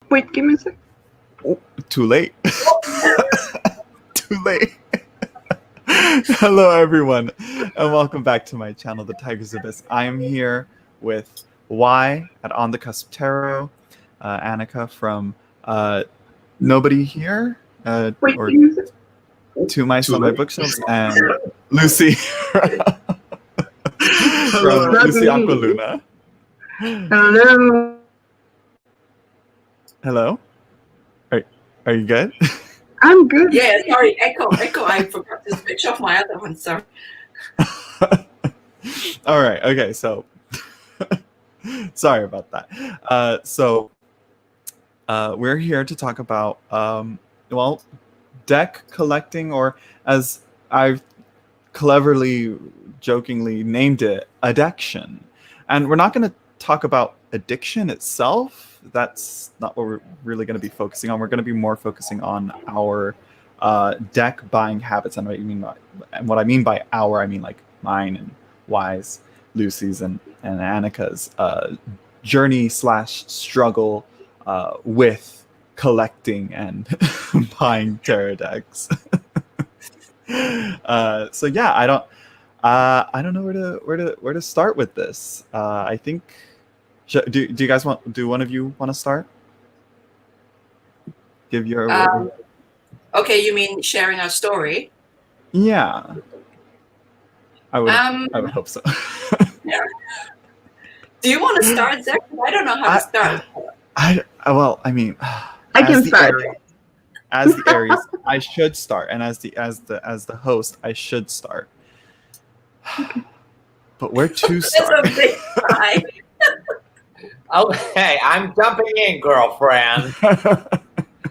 Wait, give me a sec. Oh, too late. Too late. Hello, everyone, and welcome back to my channel, The Tiger's Abyss. I am here with Y at On the Cusp Tarot, Anneke from Nobody Here, Wait, or give me a sec. Two Mice on My Bookshelves, and Lucy from Hello, Lucy me. Aqualuna. Hello. Hello? Are you good? I'm good. Yeah, sorry, echo. I forgot to switch off my other one, sorry. All right, okay, so sorry about that. We're here to talk about, deck collecting, or as I've cleverly, jokingly named it, addiction. And we're not going to talk about addiction itself. That's not what we're really going to be focusing on. We're going to be more focusing on our deck buying habits. And what I mean by our, I mean like mine and Y's, Lucy's, and Anneke's journey/struggle with collecting and buying tarot decks. So yeah, I don't know where to start with this. I think do you guys do one of you want to start? Give your okay, you mean sharing our story? Yeah. I would hope so. Yeah. Do you want to start, Zach? I don't know how to start. I can start. As the Aries, I should start, and as the host, I should start. But where to start? It's a big sigh. Okay, I'm jumping in, girlfriend.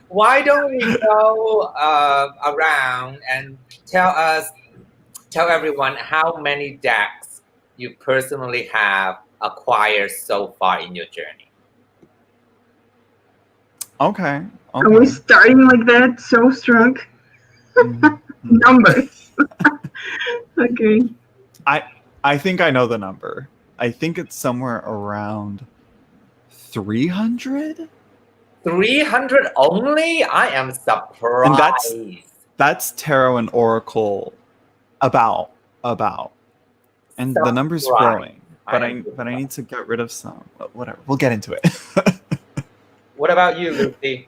Why don't we go around and tell everyone how many decks you personally have acquired so far in your journey? Okay. Are we starting like that? So strong. Numbers. Okay. I think I know the number. I think it's somewhere around 300. 300 only? I am surprised. And that's tarot and oracle about. And the number's growing. But I need to get rid of some. But whatever. We'll get into it. What about you, Lucy?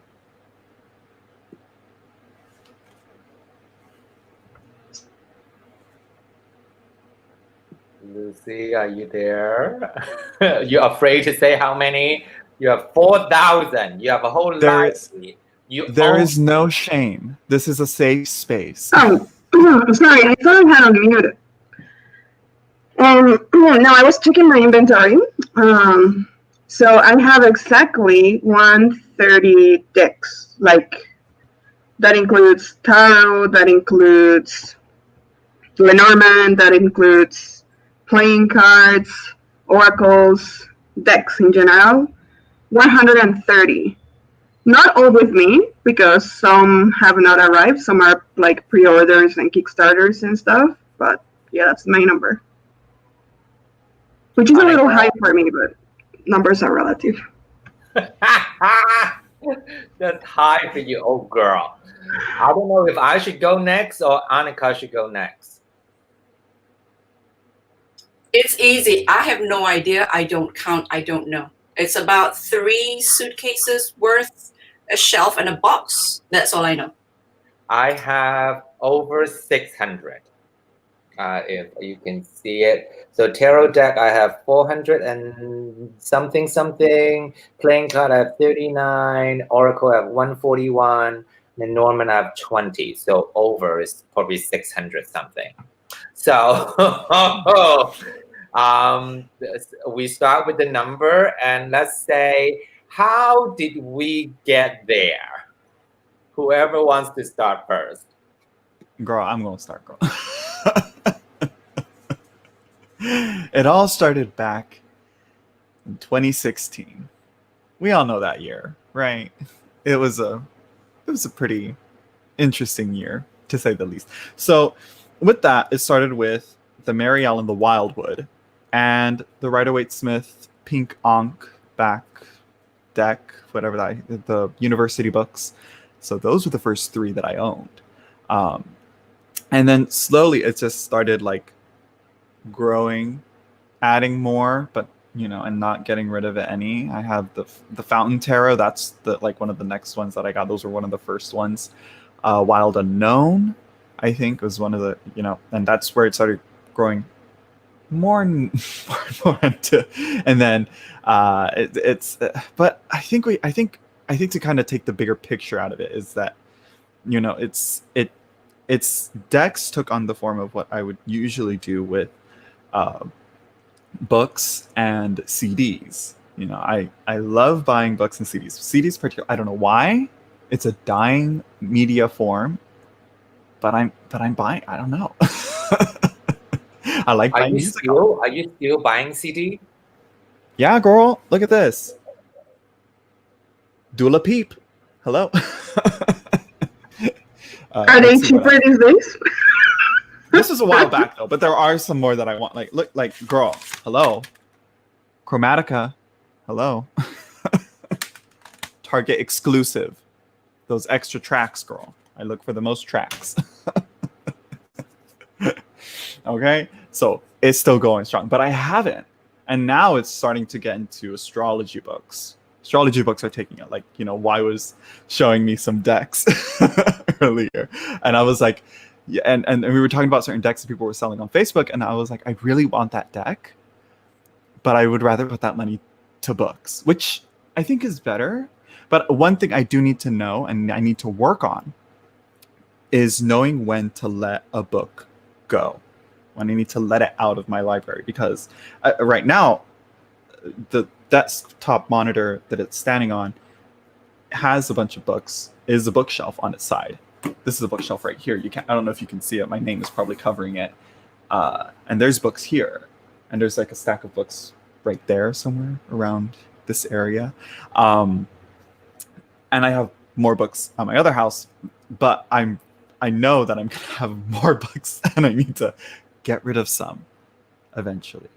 Lucy, are you there? You're afraid to say how many? You have 4,000. You have a whole library. There is no shame. This is a safe space. Oh, sorry. I thought I had unmuted. No, I was checking my inventory. So I have exactly 130 decks. Like, that includes tarot, that includes Lenormand, that includes playing cards, oracles, decks in general. 130. Not all with me, because some have not arrived. Some are like pre-orders and Kickstarters and stuff. But yeah, that's my number. Which is a little high for me, but numbers are relative. That's high for you, oh girl. I don't know if I should go next or Anneke should go next. It's easy. I have no idea. I don't count. I don't know. It's about 3 suitcases worth, a shelf, and a box. That's all I know. I have over 600. If you can see it. So tarot deck, I have 400 and something. Playing card, I have 39. Oracle, I have 141. And Norman, I have 20. So over is probably 600 something. So we start with the number, and let's say, how did we get there? Whoever wants to start first. Girl, I'm gonna start, girl. It all started back in 2016. We all know that year, right? It was a pretty interesting year, to say the least. So with that, it started with the Mary Ellen, the Wildwood, and the Rider-Waite-Smith Pink Ankh back deck, whatever the university books. So those were the first 3 that I owned. And then slowly it just started like growing, adding more, but and not getting rid of any. I have the Fountain Tarot. That's the like one of the next ones that I got. Those were one of the first ones. Wild Unknown, I think, was one of the and that's where it started growing more and more into. And then but I think to kind of take the bigger picture out of it is that its decks took on the form of what I would usually do with books and CDs. I love buying books and CDs. CDs particularly, I don't know why. It's a dying media form, but I'm buying. I don't know. I like buying music. Are you still buying CD? Yeah, girl. Look at this. Dula Peep. Hello. Are they cheaper these days? This was a while back though, but there are some more that I want. Like, look, like, girl, hello. Chromatica, hello. Target exclusive. Those extra tracks, girl. I look for the most tracks. Okay, so it's still going strong, but I haven't. And now it's starting to get into astrology books. Astrology books are taking it. Like, Y was showing me some decks earlier, and I was like, yeah, and we were talking about certain decks that people were selling on Facebook, and I was like, I really want that deck, but I would rather put that money to books, which I think is better. But one thing I do need to know, and I need to work on, is knowing when to let a book go, when I need to let it out of my library. Because right now, the desktop monitor that it's standing on has a bunch of books, is a bookshelf on its side. This is a bookshelf right here. I don't know if you can see it. My name is probably covering it. And there's books here. And there's like a stack of books right there somewhere around this area. And I have more books on my other house, but I know that I'm going to have more books and I need to get rid of some eventually.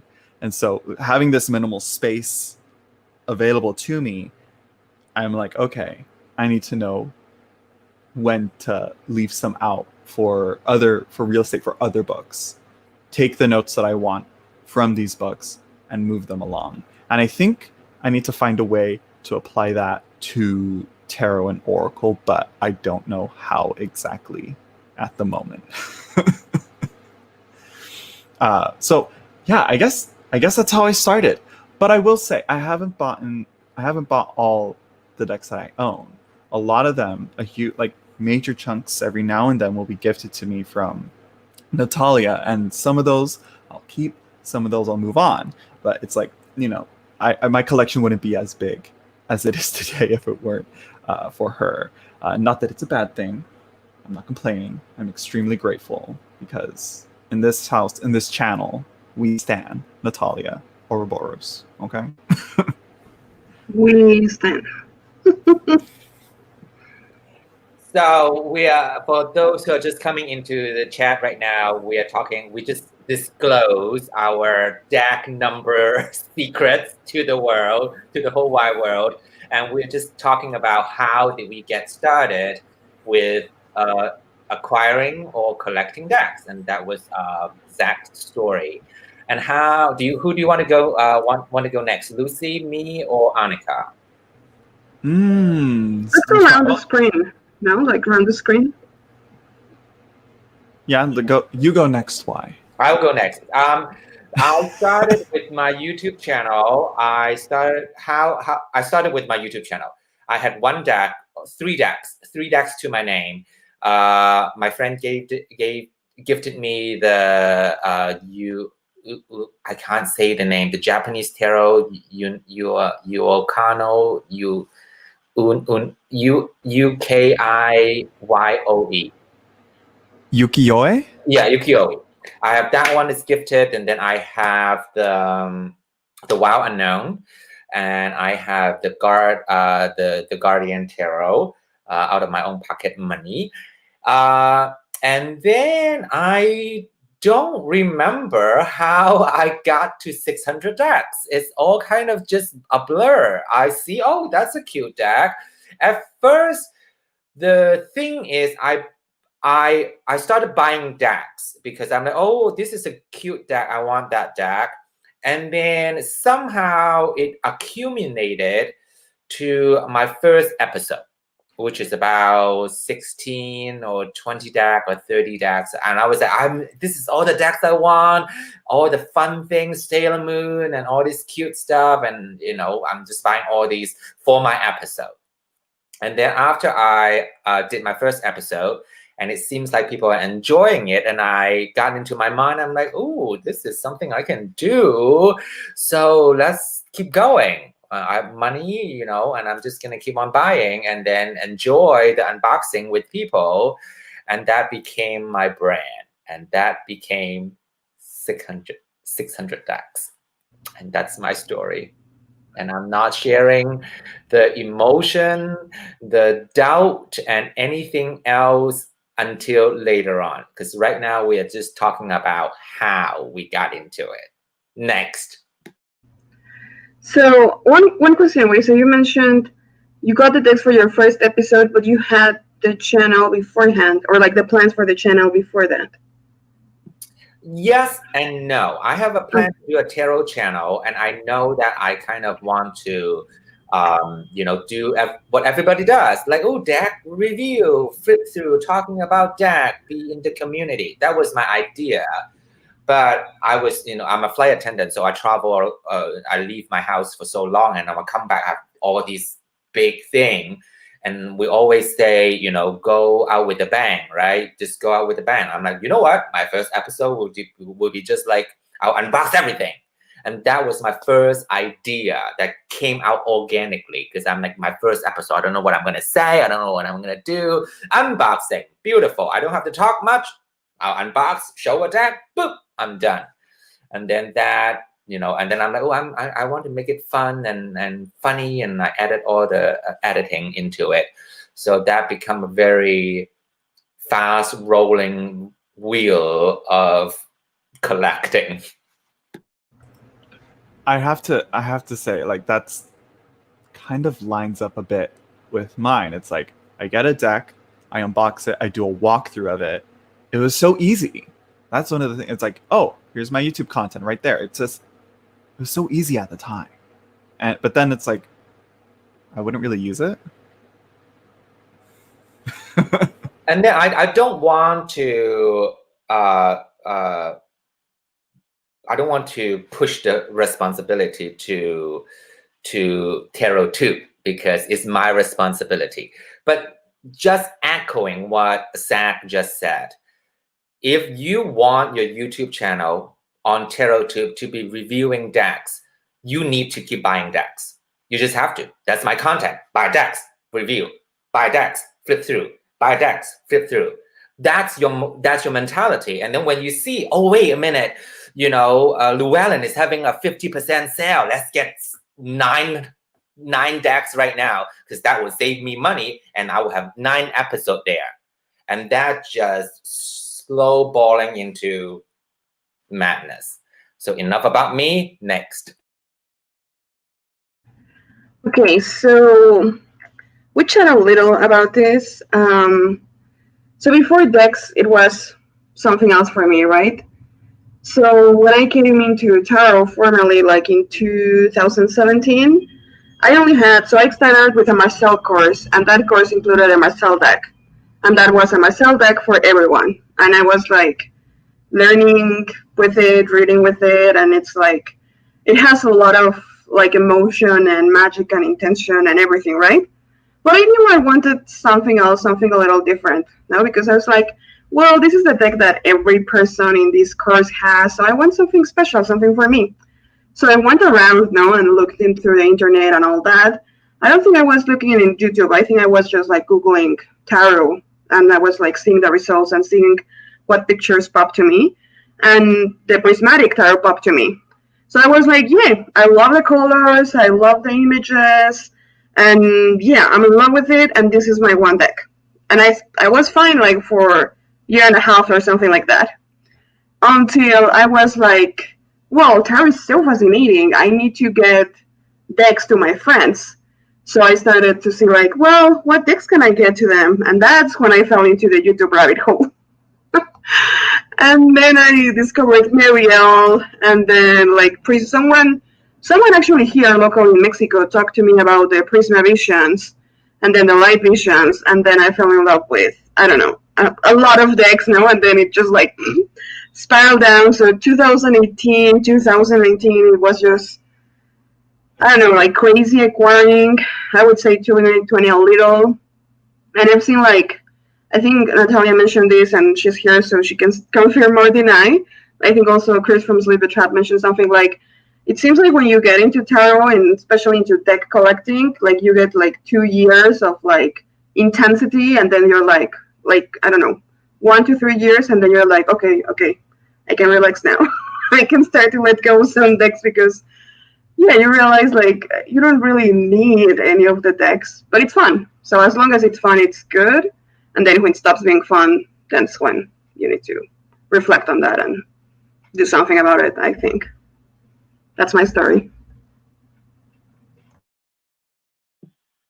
And so having this minimal space available to me, I'm like, okay, I need to know when to leave some out for real estate, for other books. Take the notes that I want from these books and move them along. And I think I need to find a way to apply that to tarot and oracle, but I don't know how exactly at the moment. So yeah, I guess that's how I started. But I will say I haven't bought all the decks that I own. A lot of them, like major chunks every now and then will be gifted to me from Natalia, and some of those I'll keep, some of those I'll move on. But it's like, my collection wouldn't be as big as it is today if it weren't for her. Not that it's a bad thing. I'm not complaining. I'm extremely grateful because in this house, in this channel, we stand Natalia Ouroboros. Okay? We stand. So we are, for those who are just coming into the chat right now, we just disclose our deck number secrets to the world, to the whole wide world. And we're just talking about how did we get started with acquiring or collecting decks. And that was Zach's story. And who do you want to go, want to go next? Lucy, me, or Anneke? Let's go around the screen. No, like around the screen. Yeah, you go next. Why? I'll go next. I started with my YouTube channel. I started with my YouTube channel. I had one deck, three decks to my name. My friend gifted me the I can't say the name, the Japanese tarot, Yuokano, Ukioe. Ukiyo-e? Yeah, Ukiyo-e. I have that one is gifted, and then I have the Wild Unknown, and I have the Guardian Tarot out of my own pocket money. And then I don't remember how I got to 600 decks. It's all kind of just a blur. I see, oh, that's a cute deck. At first, the thing is I started buying decks because I'm like, oh, this is a cute deck. I want that deck. And then somehow it accumulated to my first episode, which is about 16 or 20 decks or 30 decks. And I was like, this is all the decks I want, all the fun things, Sailor Moon and all this cute stuff. And, I'm just buying all these for my episode. And then after I did my first episode, and it seems like people are enjoying it, and I got into my mind, I'm like, oh, this is something I can do. So let's keep going. I have money, and I'm just going to keep on buying and then enjoy the unboxing with people. And that became my brand. And that became 600 decks. And that's my story. And I'm not sharing the emotion, the doubt, and anything else until later on. Because right now we are just talking about how we got into it. Next. So one question, wait, so you mentioned you got the decks for your first episode, but you had the channel beforehand, or like the plans for the channel before that? Yes and no. I have a plan to do a tarot channel, and I know that I kind of want to, do what everybody does, like, oh, deck review, flip through, talking about deck, be in the community. That was my idea. But I was, I'm a flight attendant, so I travel, I leave my house for so long, and I will come back, have all these big things. And we always say, go out with a bang, right? Just go out with a bang. I'm like, you know what? My first episode will be just like, I'll unbox everything. And that was my first idea that came out organically, because I'm like, my first episode, I don't know what I'm going to say. I don't know what I'm going to do. Unboxing, beautiful. I don't have to talk much. I'll unbox, show a deck, boop, I'm done. And then that, and then I'm like, oh, I want to make it fun and funny, and I added all the editing into it. So that become a very fast rolling wheel of collecting. I have to say, like, that's kind of lines up a bit with mine. It's like, I get a deck, I unbox it, I do a walkthrough of it. It was so easy. That's one of the things. It's like, oh, here's my YouTube content right there. It's just, it was so easy at the time. But then it's like, I wouldn't really use it. And then I don't want to push the responsibility to TarotTube, because it's my responsibility. But just echoing what Zach just said, if you want your YouTube channel on TarotTube to be reviewing decks, you need to keep buying decks. You just have to. That's my content. Buy decks, review. Buy decks, flip through. Buy decks, flip through. That's your mentality. And then when you see, oh, wait a minute, Llewellyn is having a 50% sale. Let's get nine decks right now, because that will save me money, and I will have 9 episodes there. And that just slow balling into madness. So enough about me. Next. Okay, so we chat a little about this. So before decks, it was something else for me, right? So when I came into tarot formally, like in 2017, I started with a Marcel course, and that course included a Marcel deck. And that was a Marcel deck for everyone. And I was like learning with it, reading with it, and it's like, it has a lot of like emotion and magic and intention and everything, right? But I knew I wanted something else, something a little different, no? Because I was like, well, this is the deck that every person in this course has, so I want something special, something for me. So I went around, and looked into the internet and all that. I don't think I was looking in YouTube. I think I was just like Googling tarot, and I was like seeing the results and seeing what pictures popped to me, and the prismatic tarot popped to me. So I was like, yeah, I love the colors, I love the images, and yeah, I'm in love with it, and this is my one deck. And I was fine like for a year and a half or something like that. until I was like, well, tarot is so fascinating. I need to get decks to my friends. So I started to see like, well, what decks can I get to them? And that's when I fell into the YouTube rabbit hole. And then I discovered Muriel, and then like someone actually here locally in Mexico talked to me about the Prisma visions, and then the light visions, and then I fell in love with, I don't know, a lot of decks now, and then it just like spiraled down. So 2018, 2019, it was just, I don't know, like crazy acquiring. I would say 2020 a little, and I've seen like, I think Natalia mentioned this, and she's here, so she can confirm or deny. I think also Chris from Sleep the Trap mentioned something like, it seems like when you get into tarot and especially into deck collecting, like you get like 2 years of like intensity, and then you're like I don't know, 1 to 3 years, and then you're like, okay, I can relax now. I can start to let go of some decks because yeah, you realize like you don't really need any of the decks, but it's fun. So as long as it's fun, it's good. And then when it stops being fun, that's when you need to reflect on that and do something about it, I think. That's my story.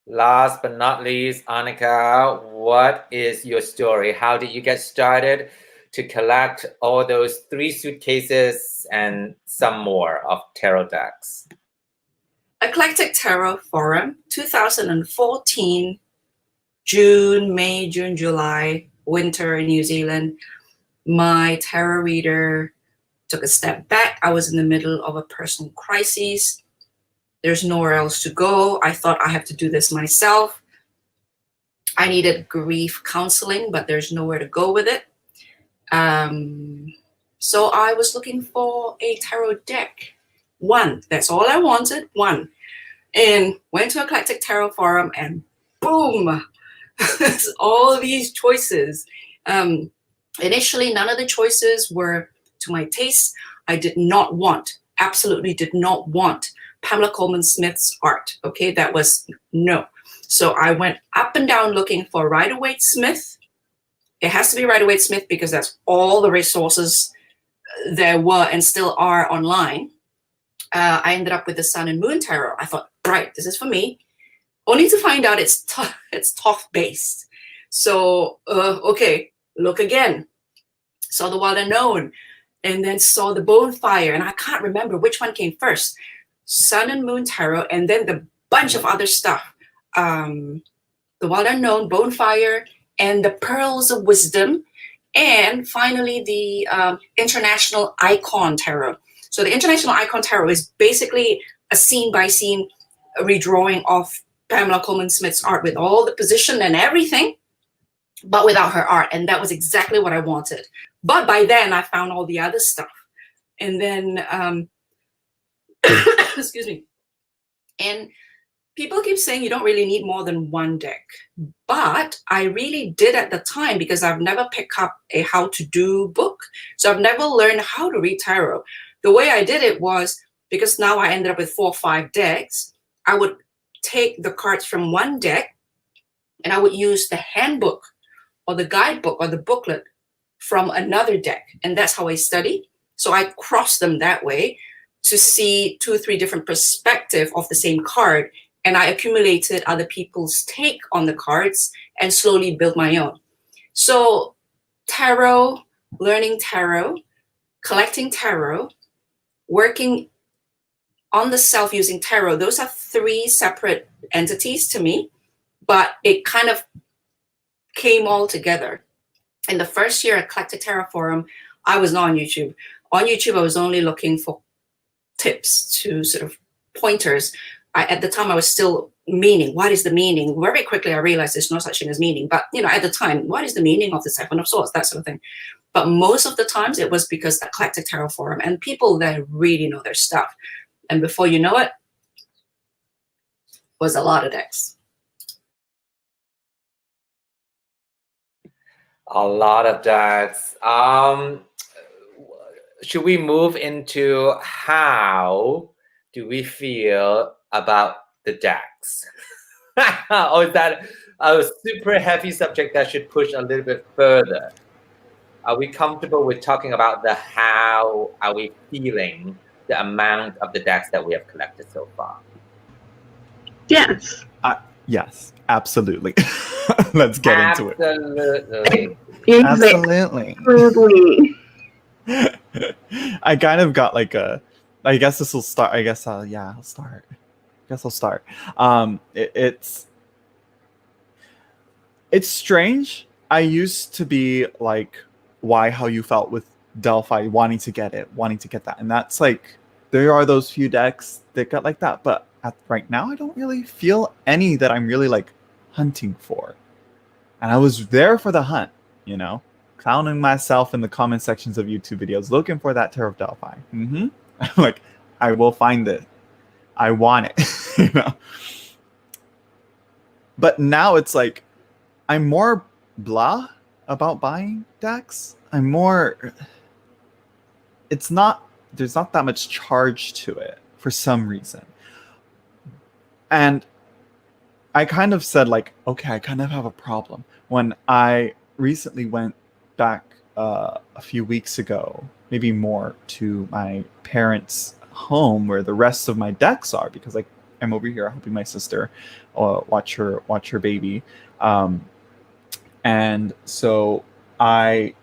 Last but not least, Anneke, what is your story? How did you get started to collect all those 3 suitcases and some more of tarot decks? Eclectic Tarot Forum, 2014, May, June, July, winter in New Zealand. My tarot reader took a step back. I was in the middle of a personal crisis. There's nowhere else to go. I thought I have to do this myself. I needed grief counseling, but there's nowhere to go with it. So I was looking for a tarot deck. One, that's all I wanted, one. And went to Eclectic Tarot Forum and boom, all these choices. Initially, none of the choices were to my taste. I did not want, absolutely did not want Pamela Coleman Smith's art. Okay, that was no. So I went up and down looking for Rider-Waite Smith. It has to be Rider-Waite Smith because that's all the resources there were and still are online. I ended up with the Sun and Moon Tarot. I thought, right, this is for me. Only to find out it's Thoth based. So, okay, look again. Saw the Wild Unknown, and then saw the Bonefire, and I can't remember which one came first. Sun and Moon Tarot, and then the bunch of other stuff. The Wild Unknown, Bonefire, and the Pearls of Wisdom, and finally the International Icon Tarot. So the International Icon Tarot is basically a scene-by-scene redrawing of Pamela Coleman Smith's art with all the position and everything, but without her art. And that was exactly what I wanted. But by then I found all the other stuff. And then, excuse me. And people keep saying you don't really need more than one deck. But I really did at the time because I've never picked up a how-to-do book. So I've never learned how to read tarot. The way I did it was, because now I ended up with 4 or 5 decks, I would take the cards from one deck and I would use the handbook or the guidebook or the booklet from another deck. And that's how I study. So I cross them that way to see 2 or 3 different perspectives of the same card. And I accumulated other people's take on the cards and slowly built my own. So tarot, learning tarot, collecting tarot, working on the self using tarot, those are 3 separate entities to me, but it kind of came all together. In the first year at Eclectic Tarot Forum, I was not on YouTube. On YouTube, I was only looking for tips to sort of pointers. At the time, I was still meaning. What is the meaning? Very quickly, I realized there's no such thing as meaning. But, you know, at the time, what is the meaning of the 7 of Swords? That sort of thing. But most of the times, it was because Eclectic Tarot Forum and people that really know their stuff. And before you know it, was a lot of decks. A lot of decks. Should we move into how do we feel about the decks? Or is that a super heavy subject that should push a little bit further? are we comfortable with talking about the how are we feeling the amount of the decks that we have collected so far? Yes. Yes, absolutely. Let's get into it. Absolutely. Absolutely. Absolutely. I kind of got like a. I guess this will start. I guess I'll start. It's strange. I used to be like, why, how you felt with Delphi, wanting to get that. And that's like, there are those few decks that got like that. But right now, I don't really feel any that I'm really like hunting for. And I was there for the hunt, you know, clowning myself in the comment sections of YouTube videos, looking for that Tarot of Delphi. I'm like, I will find it. I want it, you know. But now it's like, I'm more blah about buying decks. There's not that much charge to it for some reason. And I kind of said like, okay, I kind of have a problem. When I recently went back a few weeks ago, maybe more, to my parents' home where the rest of my decks are, because like I'm over here helping my sister watch her baby. And so I'm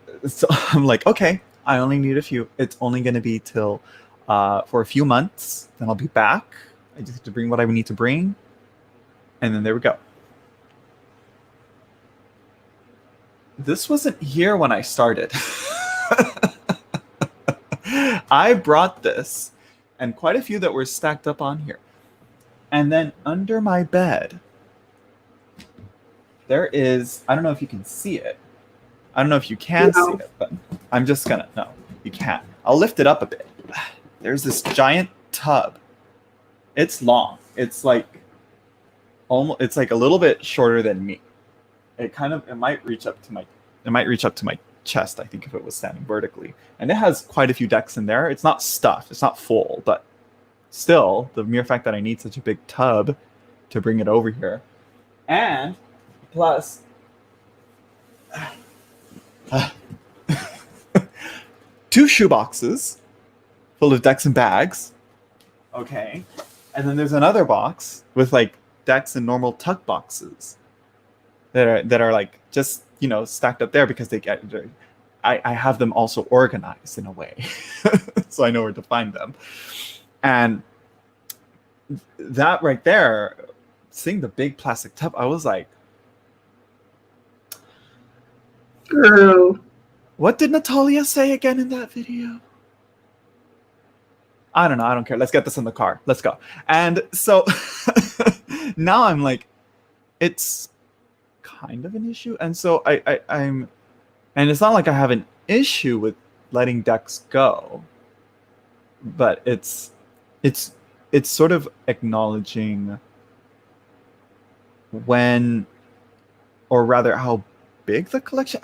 like, okay, I only need a few. It's only going to be till for a few months. Then I'll be back. I just have to bring what I need to bring. And then there we go. This wasn't here when I started. I brought this and quite a few that were stacked up on here. And then under my bed, there is, I don't know if you can see it. I don't know if you can see it, but I'm just gonna, no, you can't. I'll lift it up a bit. There's this giant tub. It's long. It's like almost, it's like a little bit shorter than me. It might reach up to my chest, I think, if it was standing vertically. And it has quite a few decks in there. It's not stuffed, it's not full, but still, the mere fact that I need such a big tub to bring it over here. And plus, two shoe boxes full of decks and bags. Okay. And then there's another box with like decks and normal tuck boxes that are like just, you know, stacked up there because I have them also organized in a way. So I know where to find them. And that right there, seeing the big plastic tub, I was like, Girl. what did Natalia say again in that video? I don't know. I don't care. Let's get this in the car. Let's go. And so now I'm like, it's kind of an issue. And so I'm, and it's not like I have an issue with letting decks go, but it's sort of acknowledging when, or rather how big the collection.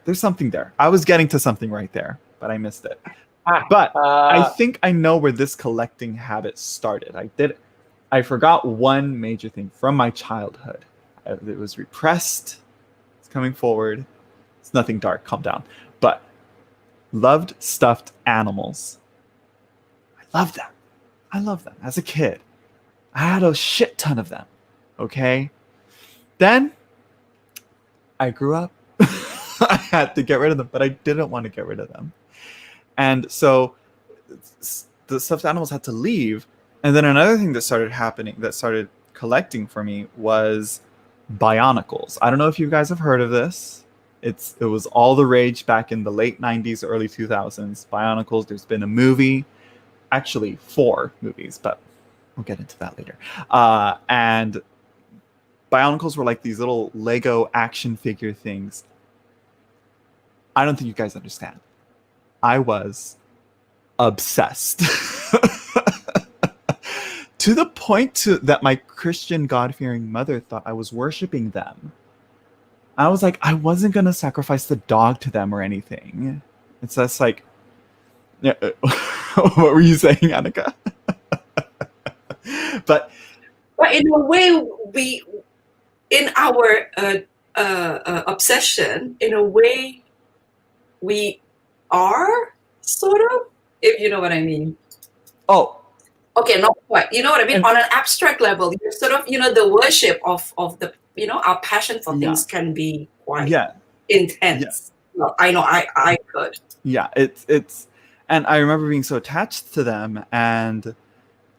There's something there. I was getting to something right there, but I missed it. But I think I know where this collecting habit started. I forgot one major thing from my childhood. It was repressed. It's coming forward. It's nothing dark. Calm down. But loved stuffed animals. I love them. As a kid, I had a shit ton of them. Okay? Then I grew up. I had to get rid of them, but I didn't want to get rid of them. And so the stuffed animals had to leave. And then another thing that started collecting for me was Bionicles. I don't know if you guys have heard of this. It was all the rage back in the late 90s, early 2000s. Bionicles, there's been a movie, actually 4 movies, but we'll get into that later. And Bionicles were like these little Lego action figure things. I don't think you guys understand. I was obsessed. To the point that my Christian God-fearing mother thought I was worshiping them. I was like, I wasn't going to sacrifice the dog to them or anything. It's just like, yeah, what were you saying, Anneke? But in a way, in our obsession, in a way, we are, sort of, if you know what I mean. Oh, Okay, not quite. You know what I mean? And- On an abstract level, you're sort of, the worship of the, our passion for Yeah. things can be quite yeah, intense. Well, I know I could. yeah. It's, and I remember being so attached to them, and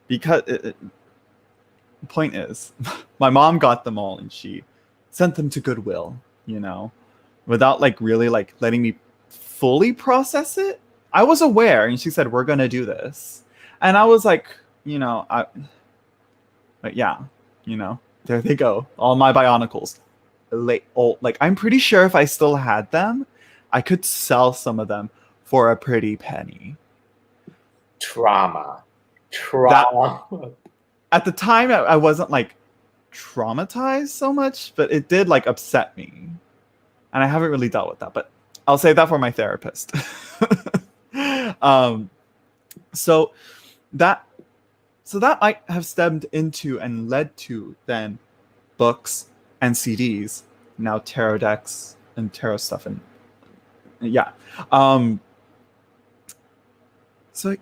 because the point is, my mom got them all, and she sent them to Goodwill, without like really like letting me fully process it. I was aware, and she said, "We're gonna do this," and I was like, but yeah, there they go, all my Bionicles. Like I'm pretty sure if I still had them, I could sell some of them for a pretty penny. Trauma. At the time, I wasn't like traumatized so much, but it did like upset me, and I haven't really dealt with that. But I'll save that for my therapist. So that might have stemmed into and led to then books and CDs, now tarot decks and tarot stuff, and yeah. So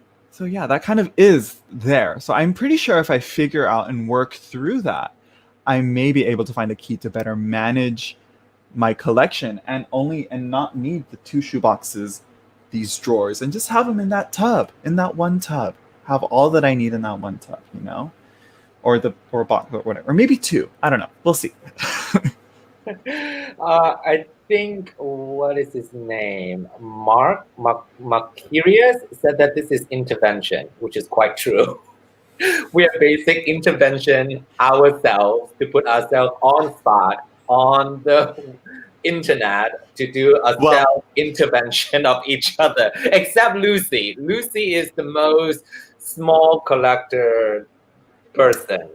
yeah, that kind of is there. So I'm pretty sure if I figure out and work through that, I may be able to find a key to better manage my collection and not need the 2 shoeboxes, these drawers, and just have them in that one tub. Have all that I need in that one tub, or a box or whatever, or maybe 2. I don't know. We'll see. I think, what is his name? Mark Mercurius said that this is intervention, which is quite true. We are basic intervention ourselves to put ourselves on spot on the internet to do a self-intervention of each other, except Lucy. Lucy is the most small collector person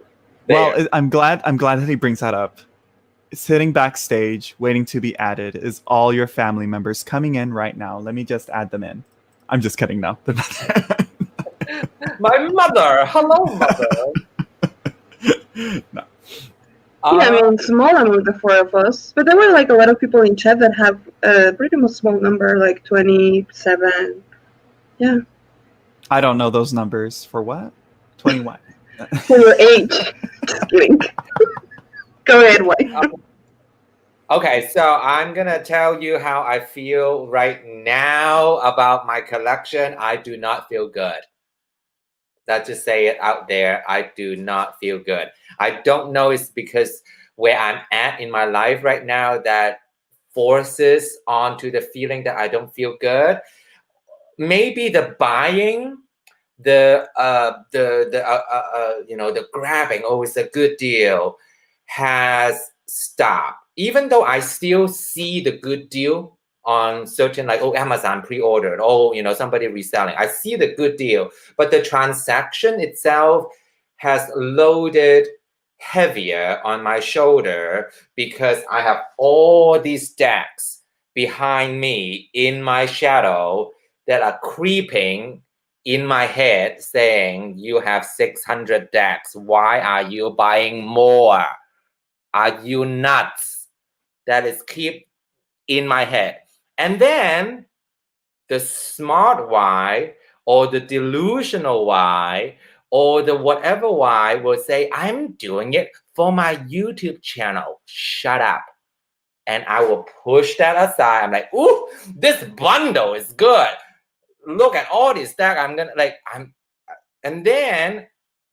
there. Well, I'm glad that he brings that up. Sitting backstage, waiting to be added, is all your family members coming in right now. Let me just add them in. I'm just kidding now. My mother. Hello, mother. No. Yeah, I mean, small among the 4 of us. But there were like a lot of people in chat that have a pretty much small number, like 27. Yeah. I don't know those numbers. For what? 21. For your age. Just kidding. Go ahead, White. Okay, so I'm gonna tell you how I feel right now about my collection. I do not feel good. Let's just say it out there. I do not feel good. I don't know, it's because where I'm at in my life right now that forces onto the feeling that I don't feel good. Maybe the buying, the grabbing, oh, it's a good deal, has stopped. Even though I still see the good deal on certain, like, oh, Amazon pre-ordered, oh, somebody reselling. I see the good deal, but the transaction itself has loaded heavier on my shoulder because I have all these decks behind me in my shadow that are creeping in my head saying, you have 600 decks. Why are you buying more? Are you nuts? That is keep in my head. And then the smart why or the delusional why or the whatever why will say, I'm doing it for my YouTube channel. Shut up. And I will push that aside. I'm like, ooh, this bundle is good. Look at all this stack. And then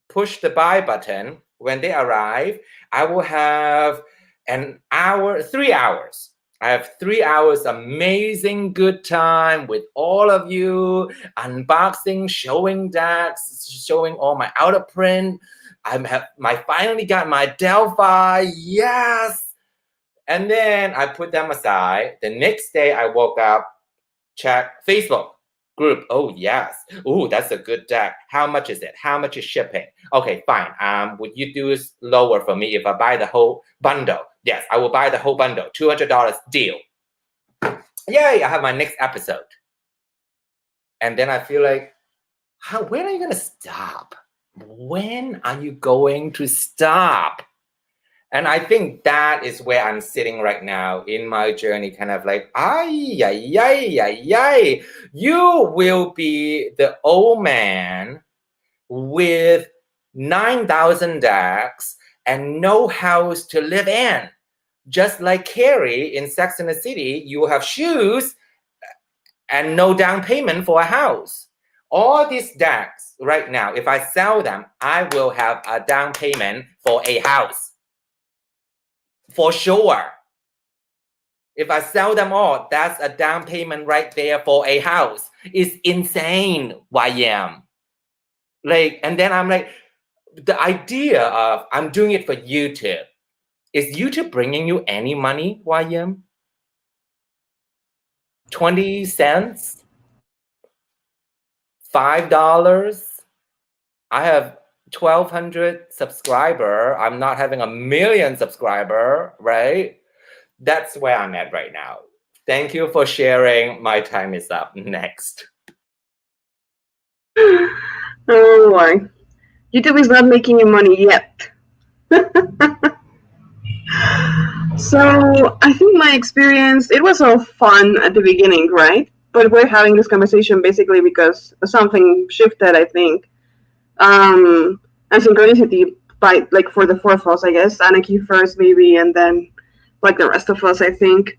push the buy button. When they arrive, I will have 3 hours. I have 3 hours amazing good time with all of you, unboxing, showing decks, showing all my out of print. I finally got my Delphi, yes. And then I put them aside. The next day I woke up, check Facebook group. Oh yes. Oh, that's a good deck. How much is it? How much is shipping? Okay, fine. Would you do this lower for me if I buy the whole bundle? Yes, I will buy the whole bundle. $200 deal. Yay! I have my next episode. And then I feel like, when are you gonna stop? When are you going to stop? And I think that is where I'm sitting right now in my journey, kind of like, you will be the old man with 9,000 decks and no house to live in. Just like Carrie in Sex and the City, you have shoes and no down payment for a house. All these decks right now, if I sell them, I will have a down payment for a house. For sure. If I sell them all, that's a down payment right there for a house. It's insane, YM. Like, and then I'm like, the idea of I'm doing it for YouTube. Is YouTube bringing you any money, YM? 20 cents? $5? I have 1,200 subscriber. I'm not having 1 million subscriber, right? That's where I'm at right now. Thank you for sharing. My time is up. Next. Oh boy. YouTube is not making you money yet. So I think my experience, it was all fun at the beginning, right? But we're having this conversation basically because something shifted, I think. And synchronicity by like for the four of us, I guess. Anneke first maybe, and then like the rest of us, I think.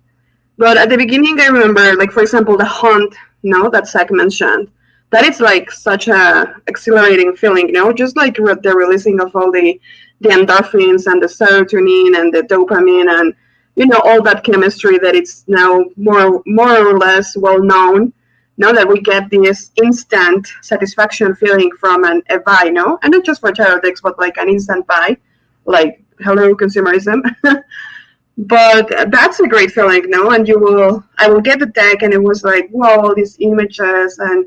But at the beginning, I remember, like, for example, the hunt, that Zach mentioned, that it's like such a exhilarating feeling, just like the releasing of all the endorphins and the serotonin and the dopamine and, all that chemistry that it's now more or less well known. Now that we get this instant satisfaction feeling from a buy, and not just for tarot decks, but like an instant buy, like, hello, consumerism. But that's a great feeling, and I will get the deck, and it was like, wow, all these images, and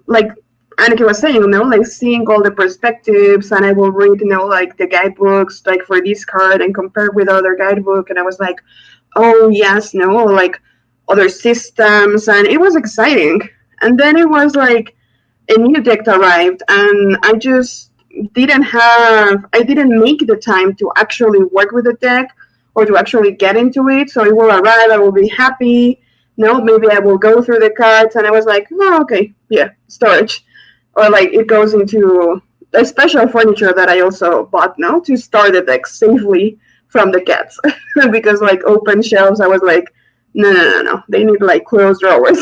like Anneke was saying, like seeing all the perspectives, and I will read, like the guidebooks, like for this card, and compare with other guidebook, and I was like, oh yes, like other systems, and it was exciting. And then it was like a new deck arrived, and I didn't make the time to actually work with the deck or to actually get into it. So it will arrive, I will be happy. Maybe I will go through the cards, and I was like, oh, okay, yeah, storage. Or like it goes into a special furniture that I also bought now to store the deck safely from the cats. Because like open shelves, I was like, no, they need like closed drawers.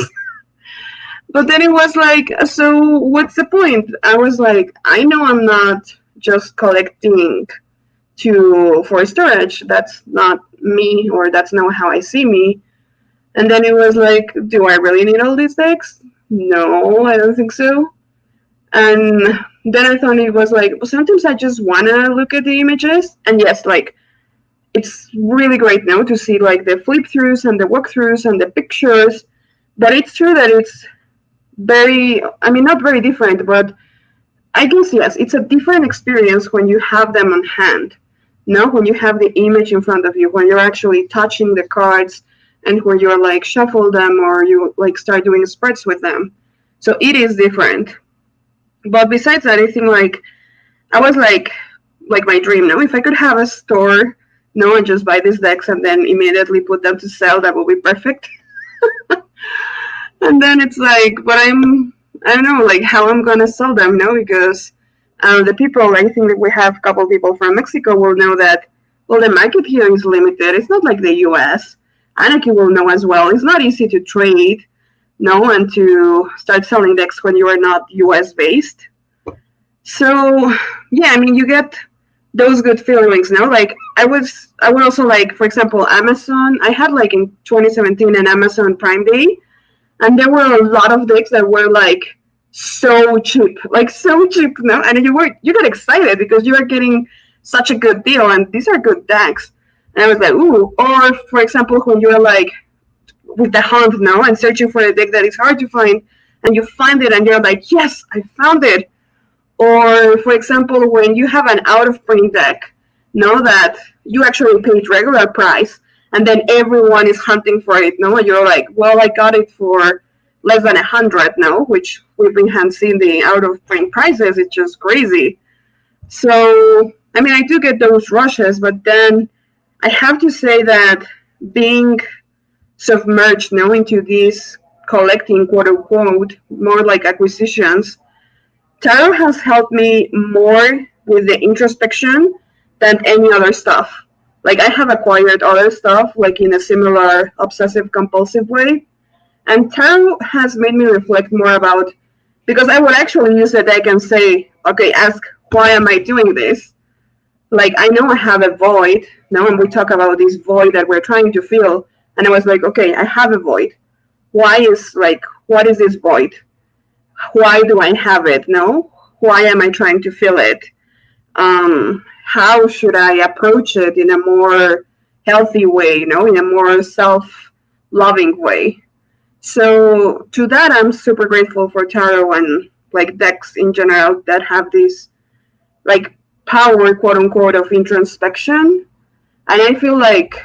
But then it was like, so what's the point? I was like, I know I'm not just collecting for storage. That's not me, or that's not how I see me. And then it was like, do I really need all these decks? No, I don't think so. And then I thought it was like, sometimes I just want to look at the images. And yes, like, it's really great now to see like the flip throughs and the walkthroughs and the pictures. But it's true that it's not very different, but I guess, yes, it's a different experience when you have them on hand. When you have the image in front of you, when you're actually touching the cards, and when you're like shuffle them, or you like start doing spreads with them. So it is different. But besides that, I think like I was like my dream, if I could have a store, and just buy these decks and then immediately put them to sell, that would be perfect. And then it's like, but I don't know, like how I'm gonna sell them, because the people, I think that we have a couple people from Mexico will know that, well, the market here is limited. It's not like the US. Anneke will know as well. It's not easy to trade, and to start selling decks when you are not US based. So yeah, you get those good feelings, like I would also like, for example, Amazon. I had like in 2017 an Amazon Prime Day, and there were a lot of decks that were like so cheap, and you got excited because you are getting such a good deal, and these are good decks. And I was like, ooh. Or for example, when you're like with the hunt and searching for a deck that is hard to find, and you find it, and you're like, yes, I found it. Or for example, when you have an out of print deck, that you actually paid regular price, and then everyone is hunting for it, and you're like, well, I got it for less than 100 now, which we've been seeing the out of print prices. It's just crazy. So I mean, I do get those rushes, but then I have to say that being submerged now into these collecting, quote unquote, more like acquisitions, tarot has helped me more with the introspection than any other stuff. Like, I have acquired other stuff, like in a similar obsessive compulsive way, and tarot has made me reflect more about, because I would actually use the deck and say, okay, ask, why am I doing this? Like, I know I have a void now, and we talk about this void that we're trying to fill, and I was like, okay, I have a void. Why is, like, what is this void? Why do I have it? No, why am I trying to fill it? How should I approach it in a more healthy way, in a more self-loving way? So to that, I'm super grateful for tarot and like decks in general that have this like power, quote unquote, of introspection. And I feel like,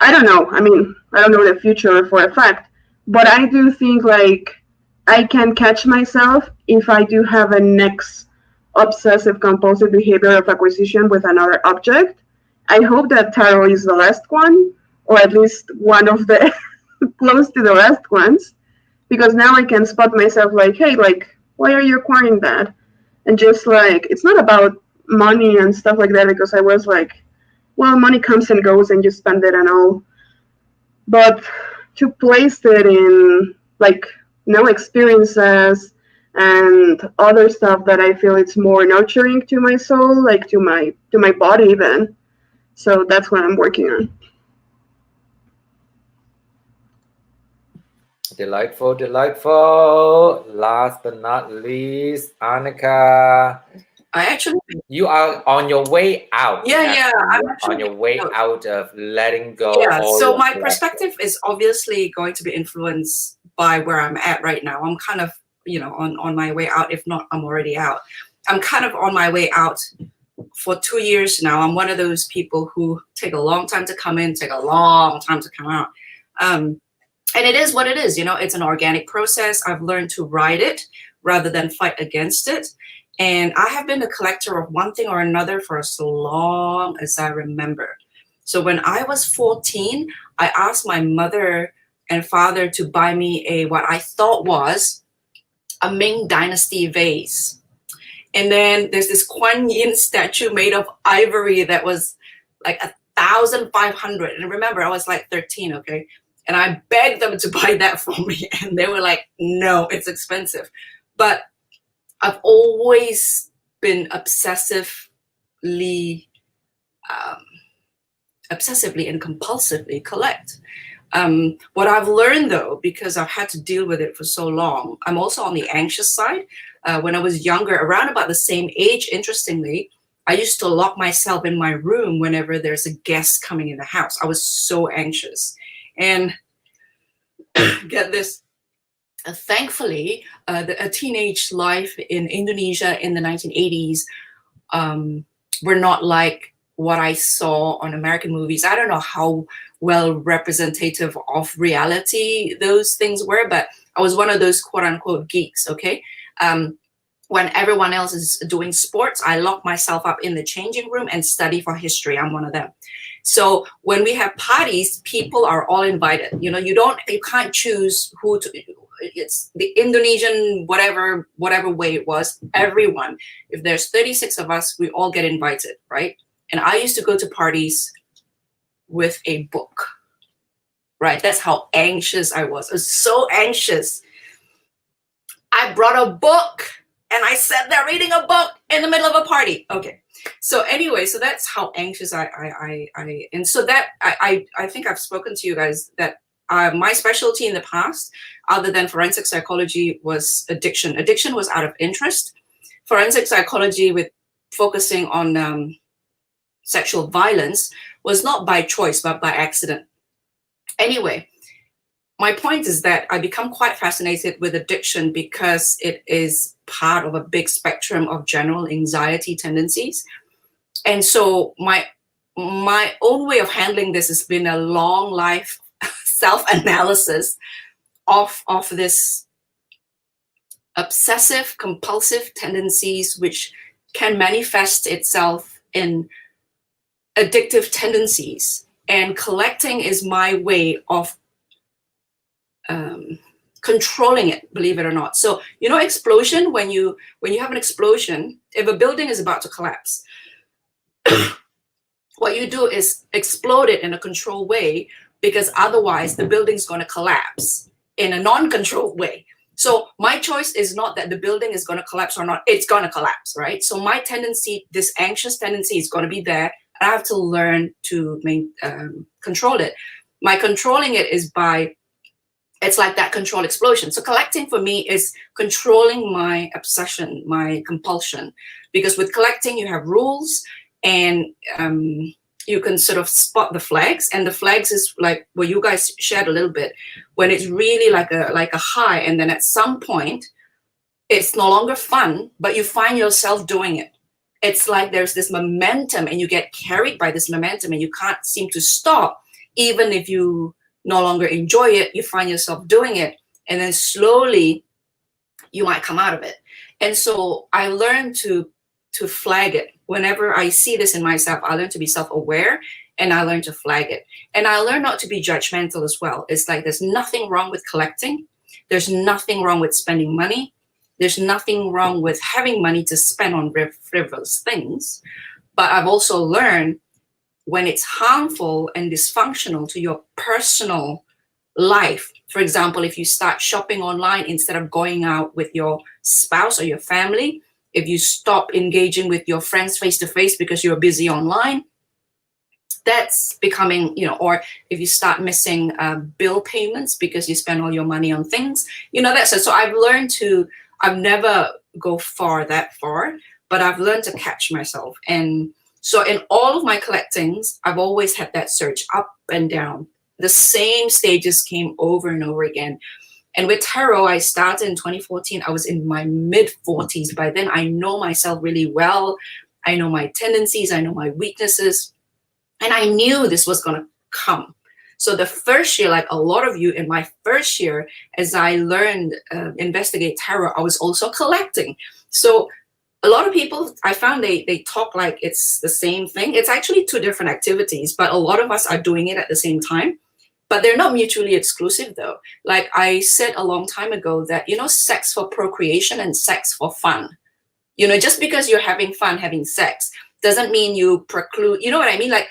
I don't know, I mean, I don't know the future for a fact, but I do think like I can catch myself if I do have a next obsessive compulsive behavior of acquisition with another object. I hope that tarot is the last one, or at least one of the close to the last ones, because now I can spot myself like, hey, like, why are you acquiring that? And just like, it's not about money and stuff like that, because I was like, well, money comes and goes and you spend it and all. But to place it in like experiences and other stuff that I feel it's more nurturing to my soul, like to my body even. So that's what I'm working on. Delightful, delightful. Last but not least, Anneke. You are on your way out. Yeah. I'm on your way out of letting go. Yeah. So my that. perspective is obviously going to be influenced by where I'm at right now. I'm kind of, on my way out. If not, I'm already out. I'm kind of on my way out for 2 years now. I'm one of those people who take a long time to come in, take a long time to come out. And it is what it is. It's an organic process. I've learned to ride it rather than fight against it. And I have been a collector of one thing or another for as long as I remember. So when I was 14, I asked my mother and father to buy me what I thought was a Ming Dynasty vase. And then there's this Kuan Yin statue made of ivory that was like 1,500. And remember, I was like 13, okay? And I begged them to buy that for me. And they were like, no, it's expensive. But I've always been obsessively and compulsively collect. What I've learned though, because I've had to deal with it for so long, I'm also on the anxious side. When I was younger, around about the same age, interestingly, I used to lock myself in my room whenever there's a guest coming in the house. I was so anxious. And get this, thankfully, a teenage life in Indonesia in the 1980s were not like what I saw on American movies. I don't know how well representative of reality those things were, but I was one of those quote unquote geeks, okay? When everyone else is doing sports, I lock myself up in the changing room and study for history. I'm one of them. So when we have parties, people are all invited. You can't choose who to. It's the Indonesian whatever way it was. Everyone, if there's 36 of us, we all get invited, right? And I used to go to parties with a book, right? That's how anxious I was. I was so anxious. I brought a book and I sat there reading a book in the middle of a party. Okay. So anyway, so that's how anxious I and so that I think I've spoken to you guys that my specialty in the past, other than forensic psychology, was addiction. Addiction was out of interest. Forensic psychology, with focusing on sexual violence, was not by choice, but by accident. Anyway, my point is that I become quite fascinated with addiction because it is part of a big spectrum of general anxiety tendencies. And so my own way of handling this has been a long life self-analysis of this obsessive compulsive tendencies, which can manifest itself in addictive tendencies, and collecting is my way of controlling it, believe it or not. So, you know, explosion, when you have an explosion, if a building is about to collapse, what you do is explode it in a controlled way, because otherwise the building's going to collapse in a non-controlled way. So my choice is not that the building is going to collapse or not, it's going to collapse, right? So my tendency, this anxious tendency, is going to be there. I have to learn to control it. My controlling it is by, it's like that control explosion. So collecting for me is controlling my obsession, my compulsion, because with collecting you have rules, and you can sort of spot the flags. And the flags is like what you guys shared a little bit, when it's really like a high, and then at some point it's no longer fun, but you find yourself doing it. It's like there's this momentum, and you get carried by this momentum, and you can't seem to stop. Even if you no longer enjoy it, you find yourself doing it, and then slowly you might come out of it. And so I learned to flag it. Whenever I see this in myself, I learn to be self-aware, and I learn to flag it. And I learn not to be judgmental as well. It's like there's nothing wrong with collecting. There's nothing wrong with spending money. There's nothing wrong with having money to spend on frivolous things. But I've also learned when it's harmful and dysfunctional to your personal life. For example, if you start shopping online instead of going out with your spouse or your family, if you stop engaging with your friends face-to-face because you're busy online, that's becoming, you know, or if you start missing bill payments because you spend all your money on things, you know, that's it. So I've learned to, I've never go that far, but I've learned to catch myself. And so in all of my collectings, I've always had that surge up and down. The same stages came over and over again. And with tarot, I started in 2014. I was in my mid-40s. By then, I know myself really well. I know my tendencies. I know my weaknesses. And I knew this was going to come. So the first year, like a lot of you in my first year, as I learned, investigate tarot, I was also collecting. So a lot of people, I found they talk like it's the same thing. It's actually two different activities, but a lot of us are doing it at the same time. But they're not mutually exclusive though. Like I said a long time ago that, you know, sex for procreation and sex for fun. You know, just because you're having fun having sex doesn't mean you preclude, you know what I mean? Like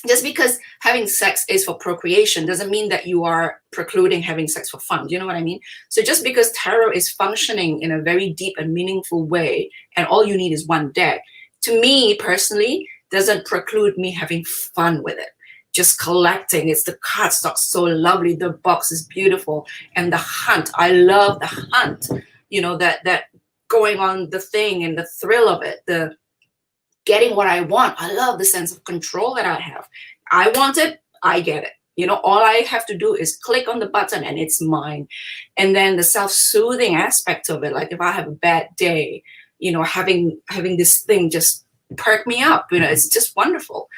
just because having sex is for procreation doesn't mean that you are precluding having sex for fun. Do you know what I mean? So just because tarot is functioning in a very deep and meaningful way, and all you need is one deck, to me personally, doesn't preclude me having fun with it. Just collecting. It's the cardstock so lovely. The box is beautiful. And the hunt, I love the hunt. You know, that going on the thing and the thrill of it, the getting what I want. I love the sense of control that I have. I want it, I get it. You know, all I have to do is click on the button and it's mine. And then the self-soothing aspect of it, like if I have a bad day, you know, having this thing just perk me up, you know, it's just wonderful.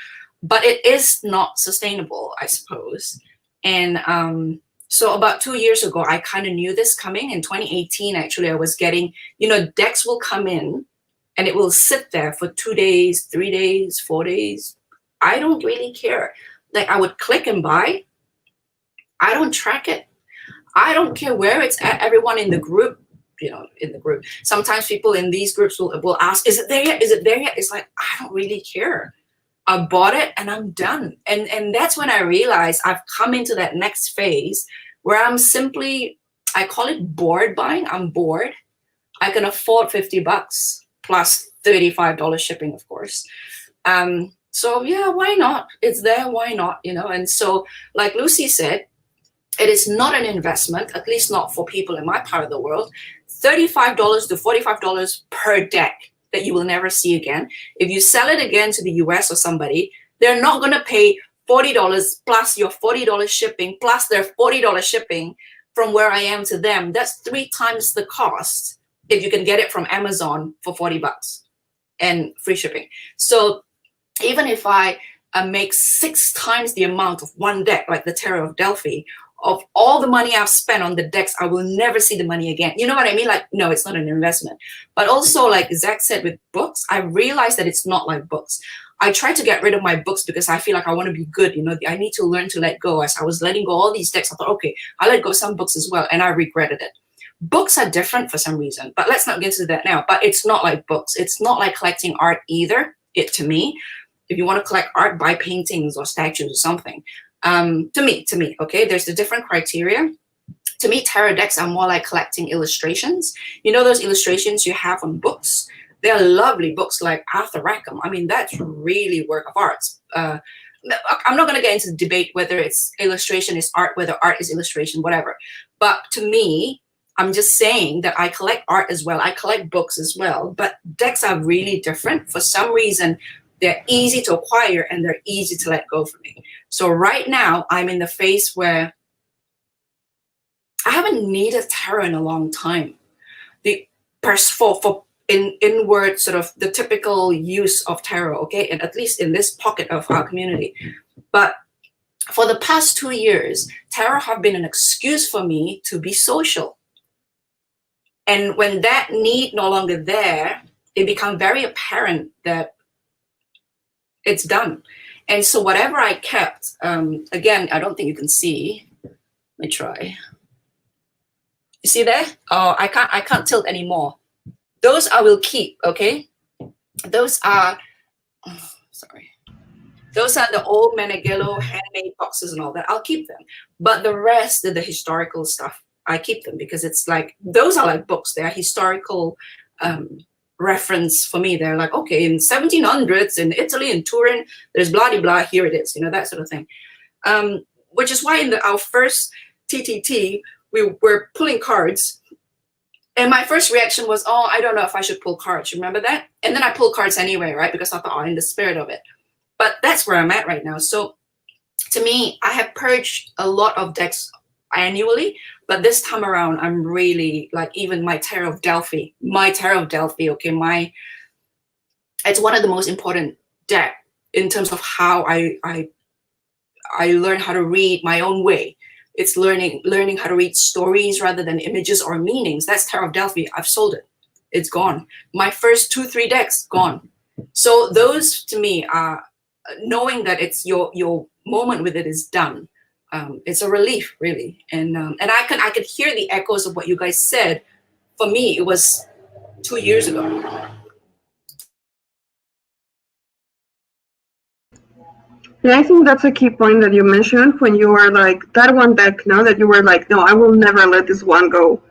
But it is not sustainable, I suppose. And so about 2 years ago, I kind of knew this coming. In 2018, actually, I was getting, you know, decks will come in and it will sit there for 2 days, 3 days, 4 days. I don't really care. Like I would click and buy. I don't track it. I don't care where it's at. Everyone in the group, you know, in the group. Sometimes people in these groups will ask, is it there yet? Is it there yet? It's like, I don't really care. I bought it and I'm done. And that's when I realized I've come into that next phase where I'm simply, I call it bored buying. I'm bored. I can afford $50 plus $35 shipping, of course. So yeah, why not? It's there, why not? You know, and so like Lucy said, it is not an investment, at least not for people in my part of the world. $35 to $45 per deck that you will never see again. If you sell it again to the US or somebody, they're not going to pay $40 plus your $40 shipping plus their $40 shipping from where I am to them. That's 3 times the cost if you can get it from Amazon for $40 and free shipping. So even if I make 6 times the amount of one deck, like the Tarot of Delphi, of all the money I've spent on the decks, I will never see the money again. You know what I mean? Like, no, it's not an investment. But also, like Zach said, with books, I realized that it's not like books. I try to get rid of my books because I feel like I want to be good. You know, I need to learn to let go. As I was letting go all these decks, I thought, okay, I let go of some books as well, and I regretted it. Books are different for some reason, but let's not get into that now. But it's not like books. It's not like collecting art either. To me, if you want to collect art, buy paintings or statues or something. To me, okay, there's the different criteria. To me, tarot decks are more like collecting illustrations. You know those illustrations you have on books? They're lovely books like Arthur Rackham. I mean, that's really work of art. I'm not going to get into the debate whether it's illustration is art, whether art is illustration, whatever. But to me, I'm just saying that I collect art as well. I collect books as well. But decks are really different. For some reason, they're easy to acquire and they're easy to let go for me. So right now, I'm in the phase where I haven't needed tarot in a long time. For inward sort of the typical use of tarot, okay, and at least in this pocket of our community. But for the past 2 years, tarot have been an excuse for me to be social. And when that need no longer there, it become very apparent that it's done. And so whatever I kept, again, I don't think you can see. Let me try. You see there? Oh, I can't tilt anymore. Those I will keep, okay? Those are, sorry. Those are the old Meneghello handmade boxes and all that. I'll keep them. But the rest of the historical stuff, I keep them because it's like, those are like books. They're historical reference for me. They're like, okay, in 1700s in Italy and Turin, there's blah, blah, blah, here it is, you know, that sort of thing. Which is why in our first TTT, we were pulling cards. And my first reaction was, oh, I don't know if I should pull cards. Remember that? And then I pulled cards anyway, right? Because I thought, oh, in the spirit of it. But that's where I'm at right now. So to me, I have purged a lot of decks annually. But this time around, I'm really like even my Tarot of Delphi, okay, it's one of the most important deck in terms of how I learn how to read my own way. It's learning how to read stories rather than images or meanings. That's Tarot of Delphi. I've sold it. It's gone. My first 2-3 decks gone. So those to me are knowing that it's your moment with it is done. It's a relief, really. And I could hear the echoes of what you guys said. For me, it was 2 years ago. Yeah, I think that's a key point that you mentioned when you were like, that one deck, no, that you were like, no, I will never let this one go.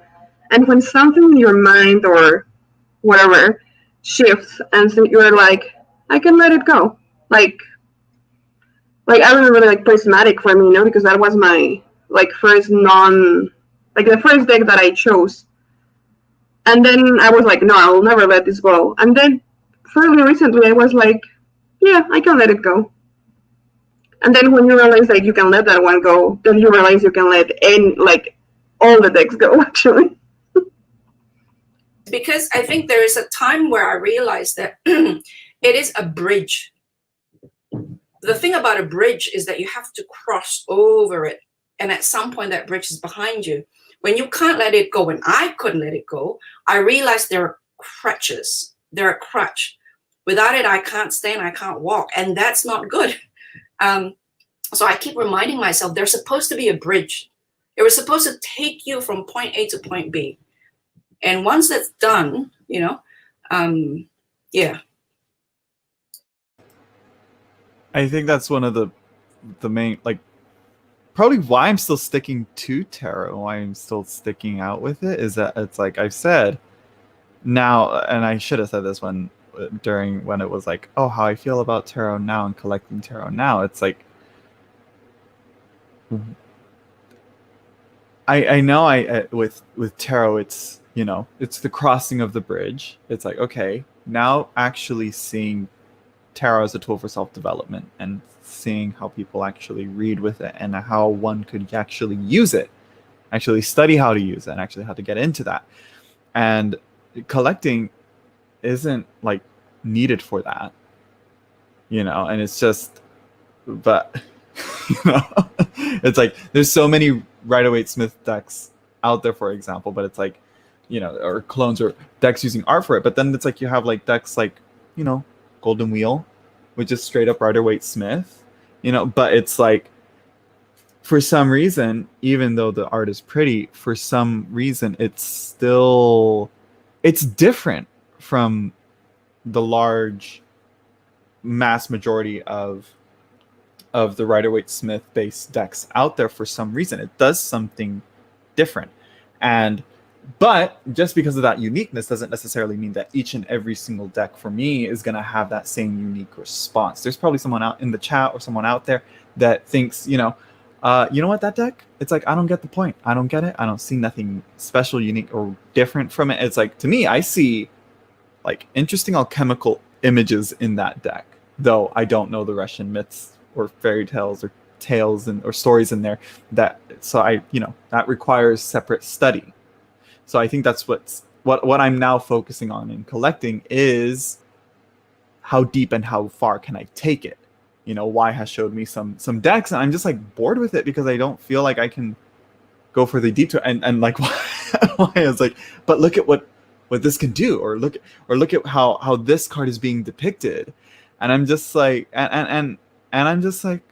And when something in your mind or whatever shifts and so you're like, I can let it go. Like I remember like Prismatic for me, because that was my like first the first deck that I chose. And then I was like, no, I will never let this go. And then fairly recently I was like, yeah, I can let it go. And then when you realize that you can let that one go, then you realize you can let all the decks go, actually. Because I think there is a time where I realized that it is a bridge. The thing about a bridge is that you have to cross over it. And at some point that bridge is behind you. When you can't let it go, when I couldn't let it go, I realized there are crutches. They're a crutch. Without it, I can't stand, I can't walk. And that's not good. So I keep reminding myself there's supposed to be a bridge. It was supposed to take you from point A to point B. And once that's done, yeah. I think that's one of the main, like, probably why I'm still sticking to tarot, why I'm still sticking out with it, is that it's like I've said now, and I should have said this when it was like, oh, how I feel about tarot now and collecting tarot now. It's like, I know with tarot, it's, it's the crossing of the bridge. It's like, okay, now actually seeing tarot as a tool for self-development and seeing how people actually read with it and how one could actually use it, actually study how to use it and actually how to get into that. And collecting isn't like needed for that, and it's just, but it's like there's so many Rider-Waite-Smith decks out there, for example, but it's like, or clones or decks using art for it. But then it's like you have like decks like, Golden Wheel, which is straight up Rider-Waite-Smith, but it's like, for some reason, even though the art is pretty, for some reason it's different from the large mass majority of the Rider-Waite-Smith based decks out there. For some reason it does something different, but just because of that uniqueness doesn't necessarily mean that each and every single deck for me is going to have that same unique response. There's probably someone out in the chat or someone out there that thinks, you know what, that deck, it's like, I don't get the point. I don't get it. I don't see nothing special, unique, or different from it. It's like, to me, I see like interesting alchemical images in that deck, though I don't know the Russian myths or fairy tales or tales or stories in there, that requires separate study. So I think that's what I'm now focusing on in collecting is how deep and how far can I take it. Y has showed me some decks, and I'm just like bored with it because I don't feel like I can go further deep to it. And like why is like, but look at what this can do, or look at how this card is being depicted, and I'm just like, and I'm just like.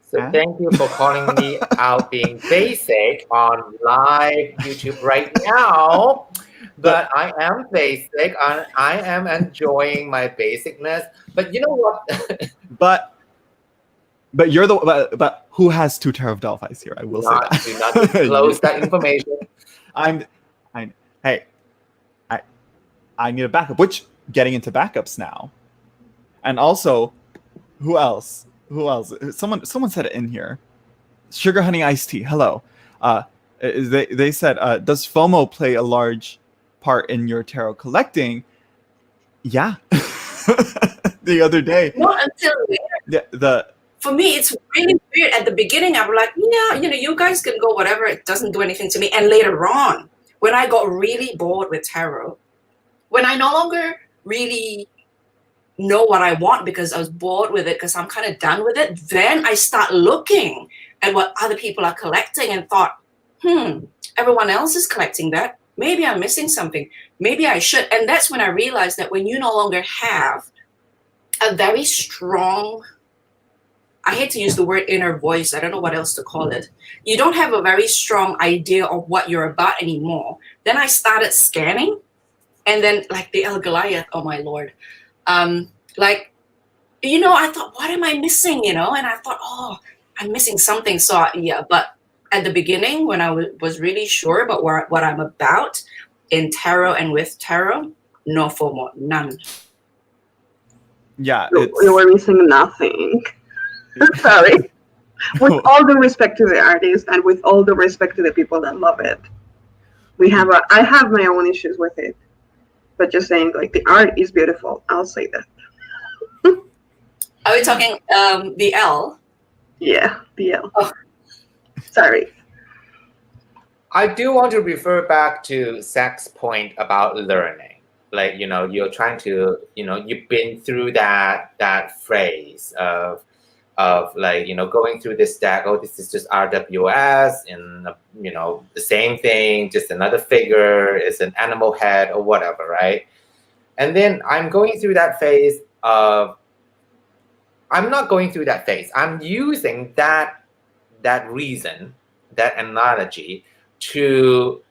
So thank you for calling me out being basic on live YouTube right now. But I am basic. I am enjoying my basicness. But you know what? but you're but who has 2 Tarot of Delphi's here? I will say that. Do not disclose that information. Hey, I need a backup. Which, getting into backups now, and also, who else? Someone said it in here. Sugar Honey Iced Tea. Hello. They said, does FOMO play a large part in your tarot collecting? Yeah. The other day. Not until later. For me, it's really weird. At the beginning, I'm like, you guys can go whatever. It doesn't do anything to me. And later on, when I got really bored with tarot, when I no longer really know what I want because I was bored with it, because I'm kind of done with it, then I start looking at what other people are collecting and thought, everyone else is collecting that. Maybe I'm missing something. Maybe I should. And that's when I realized that when you no longer have a very strong, I hate to use the word inner voice, I don't know what else to call it. You don't have a very strong idea of what you're about anymore. Then I started scanning, and then like the El Goliath, oh my Lord. I thought, what am I missing, And I thought, oh, I'm missing something. So yeah, but at the beginning, when I was really sure about what I'm about in tarot and with tarot, no FOMO, none. Yeah, you were missing nothing. Sorry. With all the respect to the artist and with all the respect to the people that love it, I have my own issues with it. But just saying, like, the art is beautiful. I'll say that. Are we talking the L? Yeah, the L. Oh. Sorry. I do want to refer back to Zach's point about learning. Like, you're trying to, you've been through that phrase of like, going through this deck, oh, this is just RWS, and, the same thing, just another figure, it's an animal head or whatever, right? And then I'm going through that phase of, I'm not going through that phase. I'm using that reason, that analogy, to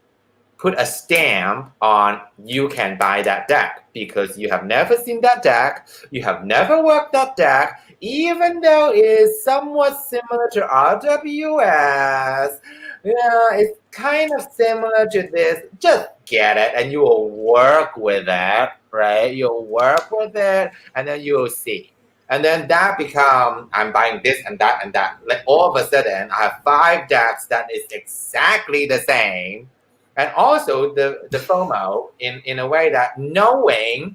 put a stamp on you can buy that deck because you have never seen that deck, you have never worked that deck, even though it is somewhat similar to RWS. It's kind of similar to this. Just get it and you will work with it, right? You'll work with it and then you will see. And then that become, I'm buying this and that and that. Like all of a sudden, I have 5 decks that is exactly the same. And also the FOMO in a way that knowing,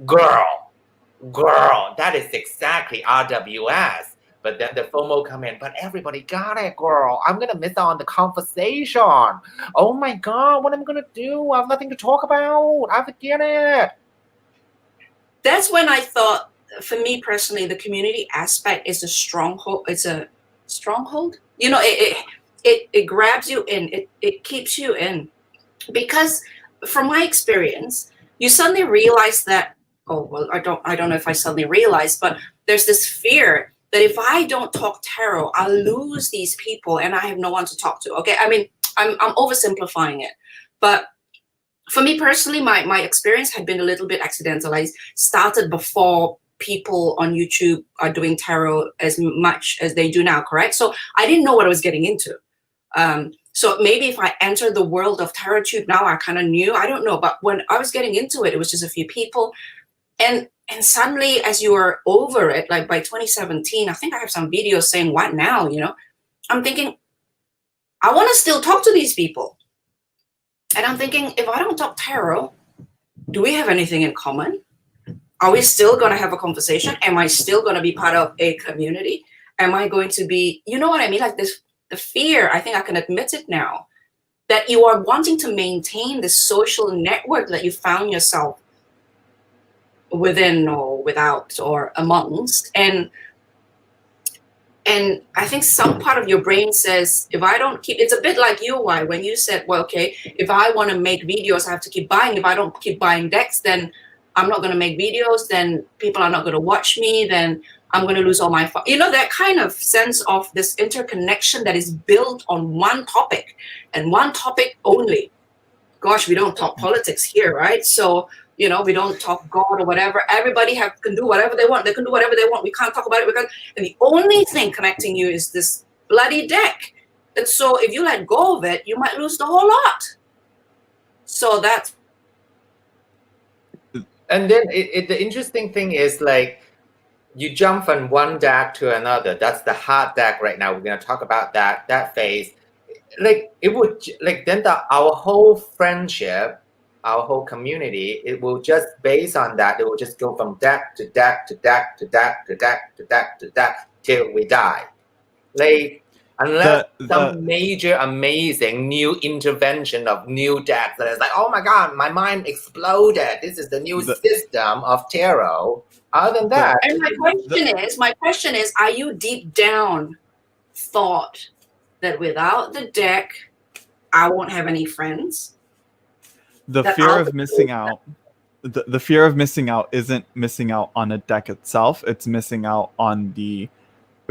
girl, that is exactly RWS. But then the FOMO come in, but everybody got it, girl. I'm going to miss out on the conversation. Oh my God, what am I going to do? I have nothing to talk about. I forget it. That's when I thought, for me personally, the community aspect is a stronghold. It's a stronghold. it grabs you in, it keeps you in. Because from my experience, you suddenly realize that, oh, well, I don't know if I suddenly realized, but there's this fear that if I don't talk tarot, I'll lose these people and I have no one to talk to. Okay, I mean, I'm oversimplifying it, but for me personally, my experience had been a little bit accidental. I started before people on YouTube are doing tarot as much as they do now, correct? So I didn't know what I was getting into. So maybe if I entered the world of TarotTube now, I kind of knew, I don't know. But when I was getting into it, it was just a few people. And suddenly, as you are over it, like by 2017, I think I have some videos saying, what now? You know, I'm thinking, I want to still talk to these people. And I'm thinking, if I don't talk tarot, do we have anything in common? Are we still going to have a conversation? Am I still going to be part of a community? Am I going to be, you know what I mean? Like this, the fear, I think I can admit it now, that you are wanting to maintain this social network that you found yourself within or without or amongst. And I think some part of your brain says, if I don't keep, it's a bit like you, why, when you said, well, okay, if I want to make videos, I have to keep buying. If I don't keep buying decks, then I'm not going to make videos. Then people are not going to watch me. Then I'm going to lose all my fun. You know, that kind of sense of this interconnection that is built on one topic and one topic only. Gosh, we don't talk politics here, right? So, you know, we don't talk God or whatever. Everybody can do whatever they want. They can do whatever they want. We can't talk about it. And the only thing connecting you is this bloody deck. And so if you let go of it, you might lose the whole lot. So that's... And then the interesting thing is, like, you jump from one deck to another. That's the hard deck right now. We're going to talk about that phase. Like, it would, like, then our whole friendship, our whole community, it will just based on that. It will just go from deck to deck to deck to deck to deck to deck to deck till we die. Like, unless some major amazing new intervention of new decks that is like, oh my God, my mind exploded. This is the new system of tarot. Other than that, and my question is, are you deep down thought that without the deck, I won't have any friends? The fear of missing out. The fear of missing out isn't missing out on a deck itself. It's missing out on the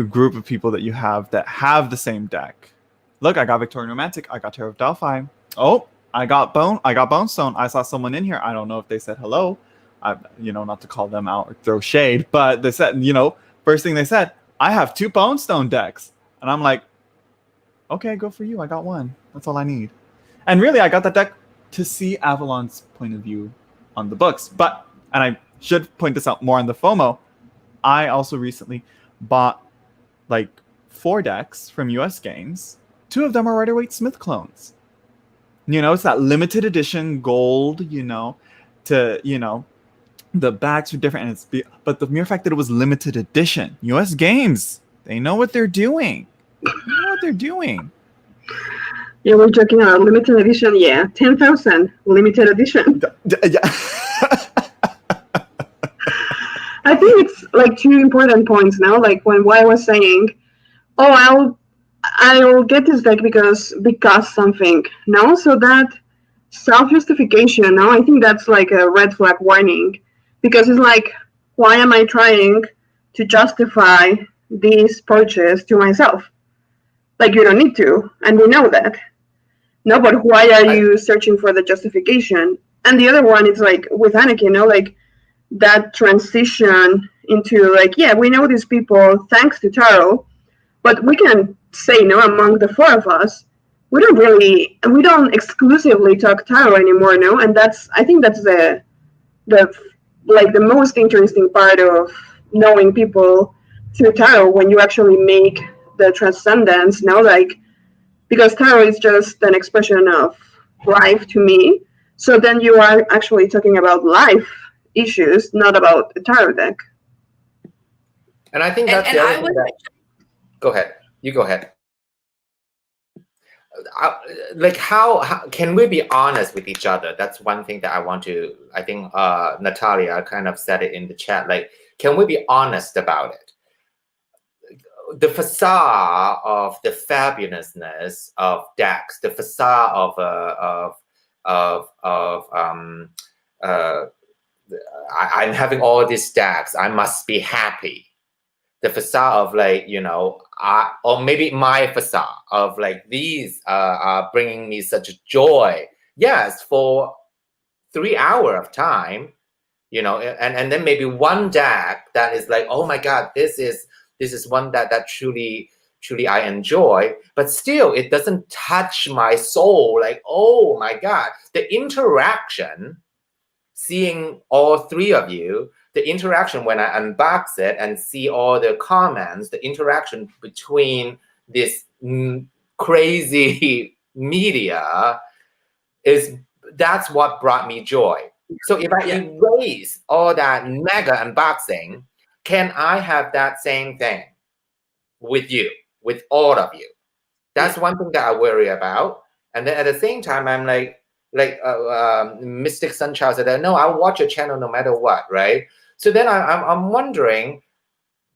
group of people that you have that have the same deck. Look, I got Victorian Romantic. I got Tarot of Delphi. Oh, I got Bonestone. I saw someone in here. I don't know if they said hello. You know, not to call them out or throw shade, but they said, you know, first thing they said, I have 2 Bonestone decks. And I'm like, okay, go for you. I got one. That's all I need. And really, I got that deck to see Avalon's point of view on the books. But, and I should point this out more on the FOMO, I also recently bought like 4 decks from US Games. 2 of them are Rider-Waite-Smith clones. You know, it's that limited edition gold, you know, to, you know, the backs are different, and but the mere fact that it was limited edition, US Games, they know what they're doing. They know what they're doing. Yeah, we're talking about limited edition. Yeah, 10,000 limited edition. Yeah. I think it's like 2 important points now. Like when I was saying, oh, I'll get this deck because something. No, so that self-justification. No, I think that's like a red flag warning, because it's like, why am I trying to justify this purchase to myself? Like, you don't need to, and we know that. No, but why are you searching for the justification? And the other one is like with Anneke, you know, like that transition into like, yeah, we know these people thanks to tarot, but we can say, you know, among the 4 of us, we don't exclusively talk tarot anymore, no? And I think that's the most interesting part of knowing people through tarot, when you actually make the transcendence, no? Like, because tarot is just an expression of life to me. So then you are actually talking about life issues, not about a tarot deck. And I think that's the other thing that... Go ahead. You go ahead. Like, how can we be honest with each other? That's one thing that I want to, I think Natalia kind of said it in the chat. Like, can we be honest about it? the facade of the fabulousness of decks, the facade I'm having all these decks, I must be happy. The facade of like, you know, or maybe my facade of like these are bringing me such joy. Yes, for 3 hours of time, you know, and then maybe one deck that is like, oh my God, this is one that truly I enjoy, but still it doesn't touch my soul. Like, oh my God, the interaction, seeing all three of you, the interaction when I unbox it and see all the comments, the interaction between this crazy media that's what brought me joy. So if I erase all that mega unboxing, can I have that same thing with you, with all of you? That's one thing that I worry about. And then at the same time, I'm like Mystic Sunchild said, no, I'll watch your channel no matter what, right? So then I'm wondering,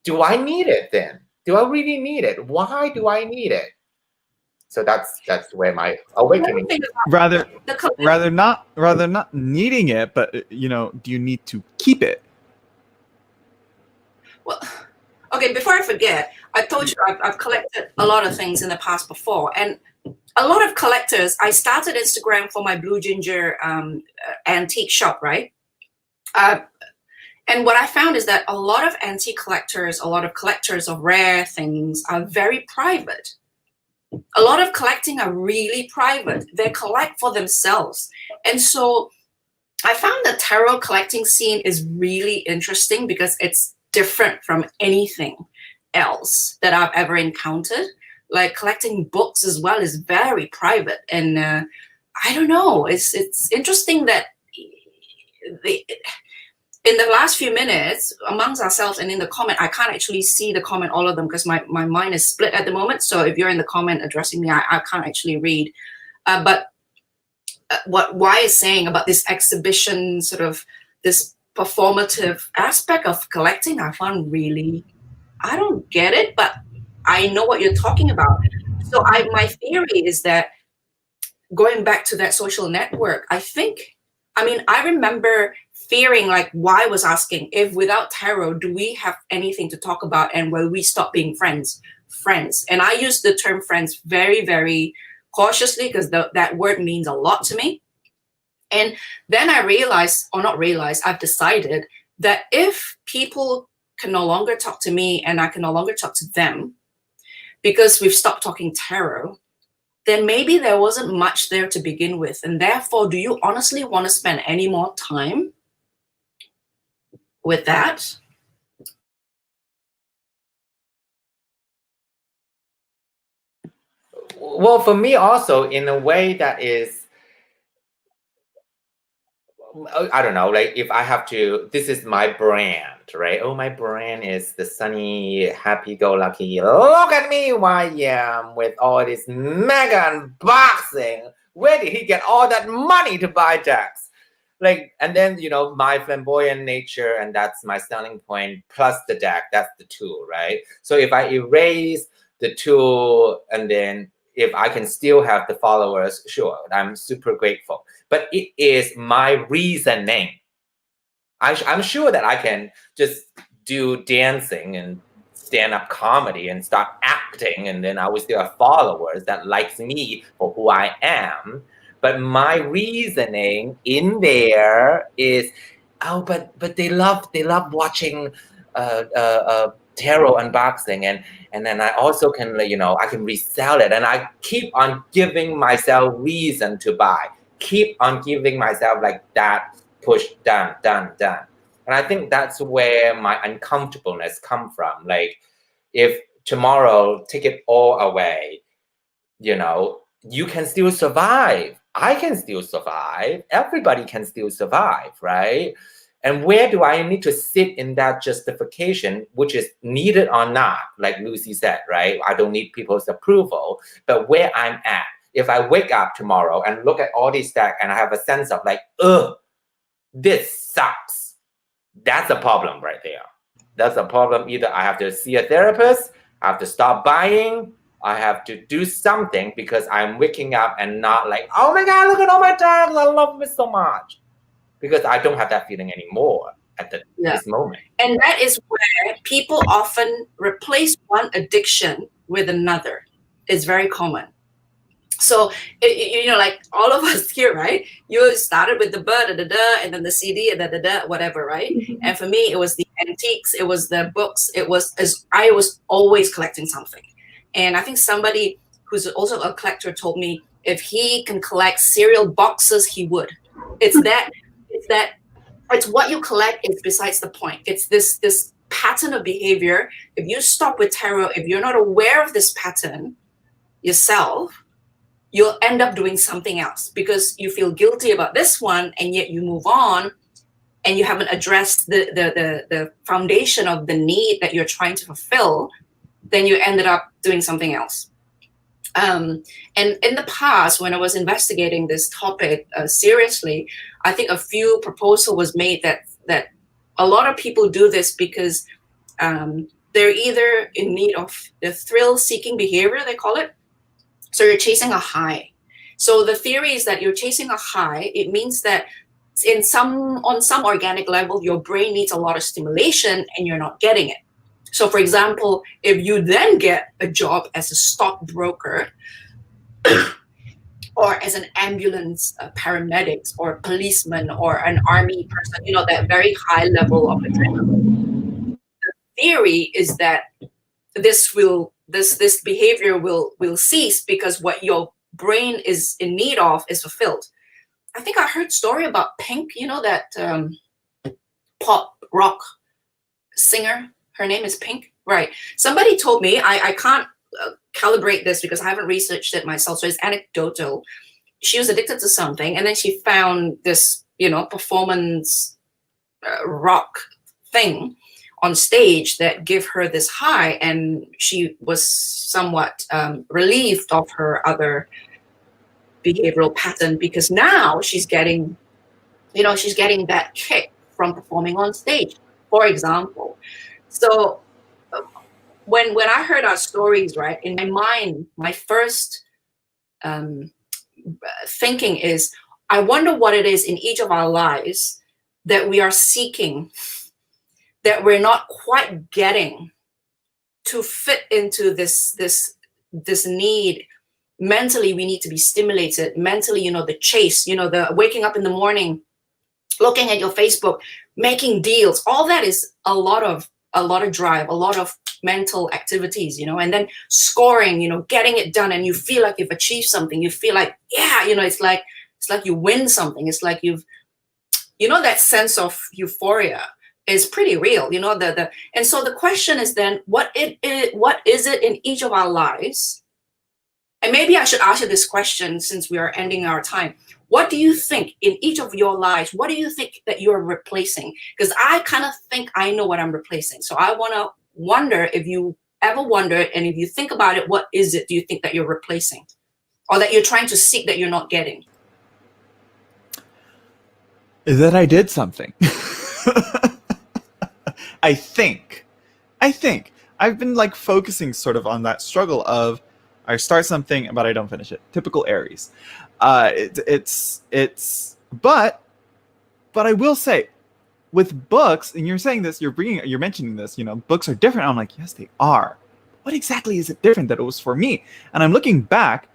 do I need it then? Do I really need it? Why do I need it? So that's where my awakening. Rather not needing it, but you know, do you need to keep it? Well, okay, before I forget, I told you I've collected a lot of things in the past before, and a lot of collectors, I started Instagram for my Blue Ginger antique shop, right? And what I found is that a lot of antique collectors, a lot of collectors of rare things are very private. A lot of collecting are really private. They collect for themselves. And so I found the tarot collecting scene is really interesting because it's different from anything else that I've ever encountered. Like collecting books as well is very private. And I don't know, it's interesting that in the last few minutes, amongst ourselves and in the comment, I can't actually see the comment, all of them, because my mind is split at the moment. So if you're in the comment addressing me, I can't actually read. But what Y is saying about this exhibition, sort of this performative aspect of collecting, I found really, I don't get it, but I know what you're talking about. So my theory is that going back to that social network, I remember fearing, like Y was asking, if without tarot, do we have anything to talk about, and will we stop being friends? And I use the term friends very, very cautiously because that word means a lot to me. And then I I've decided that if people can no longer talk to me and I can no longer talk to them because we've stopped talking tarot, then maybe there wasn't much there to begin with. And therefore, do you honestly want to spend any more time with that? Well, for me also, in a way that is, I don't know, like if I have to, this is my brand, right? Oh, my brand is the sunny, happy-go-lucky, look at me, YM, with all this mega unboxing. Where did he get all that money to buy decks? Like, and then, you know, my flamboyant nature, and that's my selling point, plus the deck, that's the tool, right? So if I erase the tool, and then if I can still have the followers, sure, I'm super grateful. But it is my reasoning. I'm sure that I can just do dancing and stand-up comedy and start acting, and then I will still have followers that likes me for who I am. But my reasoning in there is, oh, but they love watching tarot unboxing, and then I also can, you know, I can resell it, and I keep on giving myself reason to buy, keep on giving myself like that push, done. And I think that's where my uncomfortableness come from. Like, if tomorrow take it all away, you know, you can still survive. I can still survive. Everybody can still survive, right? And where do I need to sit in that justification, which is needed or not, like Lucy said, right? I don't need people's approval, but where I'm at. If I wake up tomorrow and look at all these stacks and I have a sense of like, ugh, this sucks. That's a problem right there. That's a problem. Either I have to see a therapist, I have to stop buying. I have to do something because I'm waking up and not like, oh my God, look at all my tags. I love it so much. Because I don't have that feeling anymore at this moment. And that is where people often replace one addiction with another. It's very common. So, you know, like all of us here, right? You started with the and then the CD, and whatever, right? Mhm. And for me, it was the antiques, it was the books, I was always collecting something. And I think somebody who's also a collector told me if he can collect cereal boxes, he would. It's what you collect is besides the point. It's this pattern of behavior. If you stop with tarot, if you're not aware of this pattern yourself, you'll end up doing something else because you feel guilty about this one, and yet you move on and you haven't addressed the foundation of the need that you're trying to fulfill. Then you ended up doing something else. And in the past, when I was investigating this topic seriously, I think a few proposal was made that a lot of people do this because they're either in need of the thrill-seeking behavior, they call it. So you're chasing a high. So the theory is that you're chasing a high. It means that on some organic level, your brain needs a lot of stimulation and you're not getting it. So for example, if you then get a job as a stockbroker or as an ambulance paramedic or policeman or an army person, you know, that very high level of adrenaline. The theory is that this behavior will cease because what your brain is in need of is fulfilled. I think I heard a story about Pink, you know, that pop rock singer. Her name is Pink, right? Somebody told me, I can't calibrate this because I haven't researched it myself, so it's anecdotal. She was addicted to something, and then she found this, you know, performance rock thing on stage that give her this high, and she was somewhat relieved of her other behavioral pattern because now she's getting that kick from performing on stage, for example. So when I heard our stories, right, in my mind, my first thinking is, I wonder what it is in each of our lives that we are seeking, that we're not quite getting to fit into this need. Mentally, we need to be stimulated. Mentally, you know, the chase, you know, the waking up in the morning, looking at your Facebook, making deals, all that is a lot of drive, a lot of mental activities, you know, and then scoring, you know, getting it done, and you feel like you've achieved something. You feel like, yeah, you know, it's like you win something. It's like you know, that sense of euphoria is pretty real, you know, and so the question is then, what is it in each of our lives? And maybe I should ask you this question since we are ending our time. What do you think in each of your lives, what do you think that you're replacing? Because I kind of think I know what I'm replacing. So I want to wonder if you ever wondered, and if you think about it, what is it do you think that you're replacing? Or that you're trying to seek that you're not getting? That I did something. I think I've been like focusing sort of on that struggle of I start something but I don't finish it. Typical Aries. But I will say, with books, and you're saying this, you're mentioning this, you know, books are different. I'm like, yes, they are. What exactly is it different that it was for me? And I'm looking back,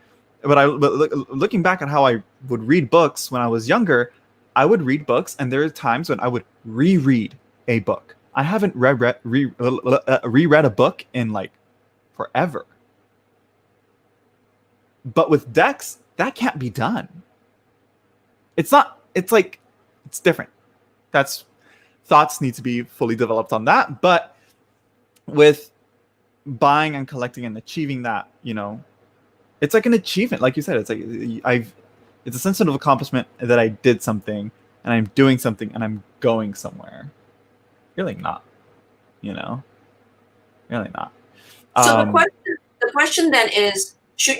looking back at how I would read books when I was younger. I would read books, and there are times when I would reread a book. I haven't reread a book in like forever. But with decks, that can't be done. It's different. That's thoughts need to be fully developed on that. But with buying and collecting and achieving that, you know, it's like an achievement. Like you said, it's like it's a sense of accomplishment that I did something and I'm doing something and I'm going somewhere. Really not, you know, really not. So the question then is, should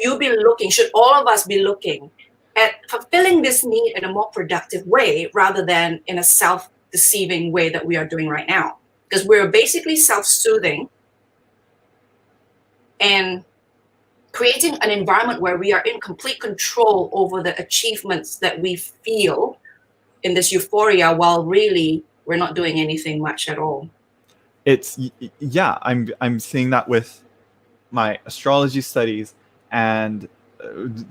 all of us be looking at fulfilling this need in a more productive way rather than in a self-deceiving way that we are doing right now? Because we're basically self-soothing. and creating an environment where we are in complete control over the achievements that we feel in this euphoria, while really we're not doing anything much at all. Yeah, I'm seeing that with my astrology studies and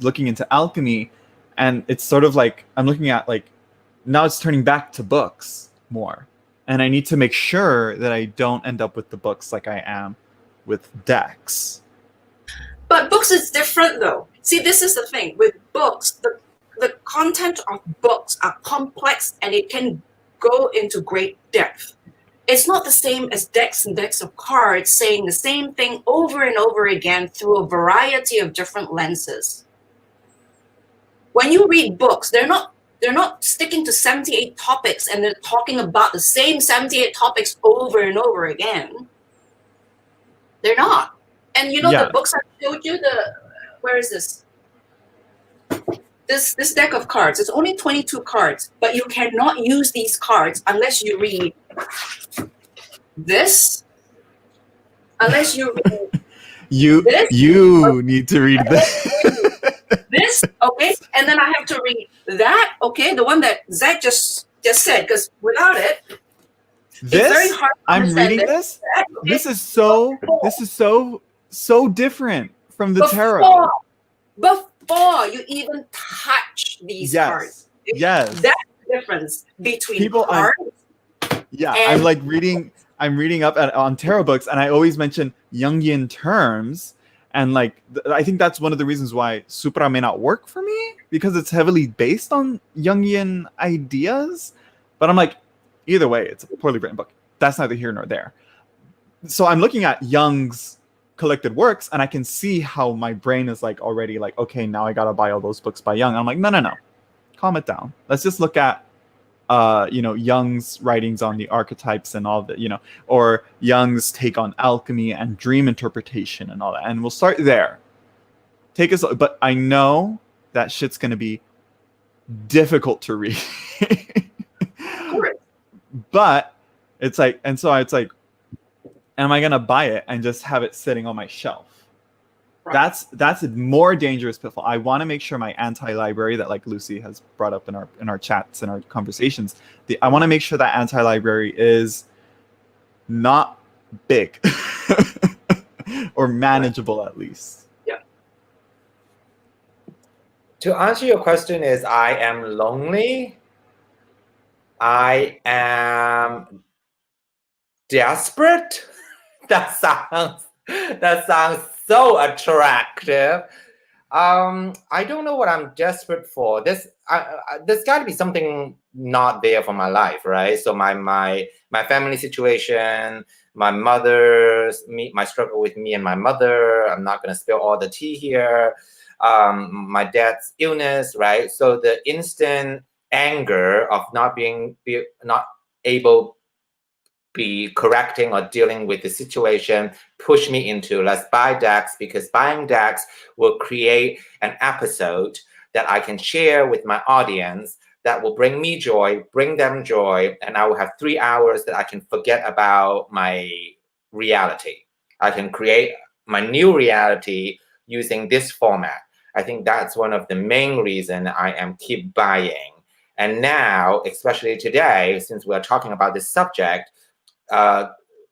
looking into alchemy, and it's sort of like I'm looking at like now it's turning back to books more, and I need to make sure that I don't end up with the books like I am with decks. But books is different though. See, this is the thing with books, the content of books are complex and it can go into great depth. It's not the same as decks and decks of cards saying the same thing over and over again through a variety of different lenses. When you read books, they're not sticking to 78 topics and they're talking about the same 78 topics over and over again. They're not. And you know, the books I showed you, where is this? This deck of cards, it's only 22 cards, but you cannot use these cards unless you read this, unless you read you this, need to read this, okay, and then I have to read that, okay, the one that Zach just said, because without it, it's very hard to I'm understand reading this. okay? This is so different from the tarot. Before you even touch these cards, yes, that's the difference between cards. I'm like reading. I'm reading up on tarot books, and I always mention Jungian terms, and like I think that's one of the reasons why Supra may not work for me, because it's heavily based on Jungian ideas. But I'm like, either way, it's a poorly written book. That's neither here nor there. So I'm looking at Jung's collected works, and I can see how my brain is like already like, okay, now I gotta buy all those books by Jung. And I'm like, no, calm it down. Let's just look at Jung's writings on the archetypes and all that, or Jung's take on alchemy and dream interpretation and all that, and we'll start there. But I know that shit's gonna be difficult to read. But it's like, and so it's like, am I gonna buy it and just have it sitting on my shelf? Right. That's a more dangerous pitfall. I want to make sure my anti-library that like Lucy has brought up in our chats and our conversations, I want to make sure that anti-library is not big or manageable at least. Yeah. To answer your question is, I am lonely. I am desperate. That sounds so attractive. I don't know what I'm desperate for. There's got to be something not there for my life, right? So my family situation, my struggle with me and my mother. I'm not going to spill all the tea here. My dad's illness, right? So the instant anger of not able be correcting or dealing with the situation push me into let's buy decks, because buying decks will create an episode that I can share with my audience that will bring me joy, bring them joy, and I will have 3 hours that I can forget about my reality. I can create my new reality using this format. I think that's one of the main reasons I am keep buying. And now, especially today, since we're talking about this subject,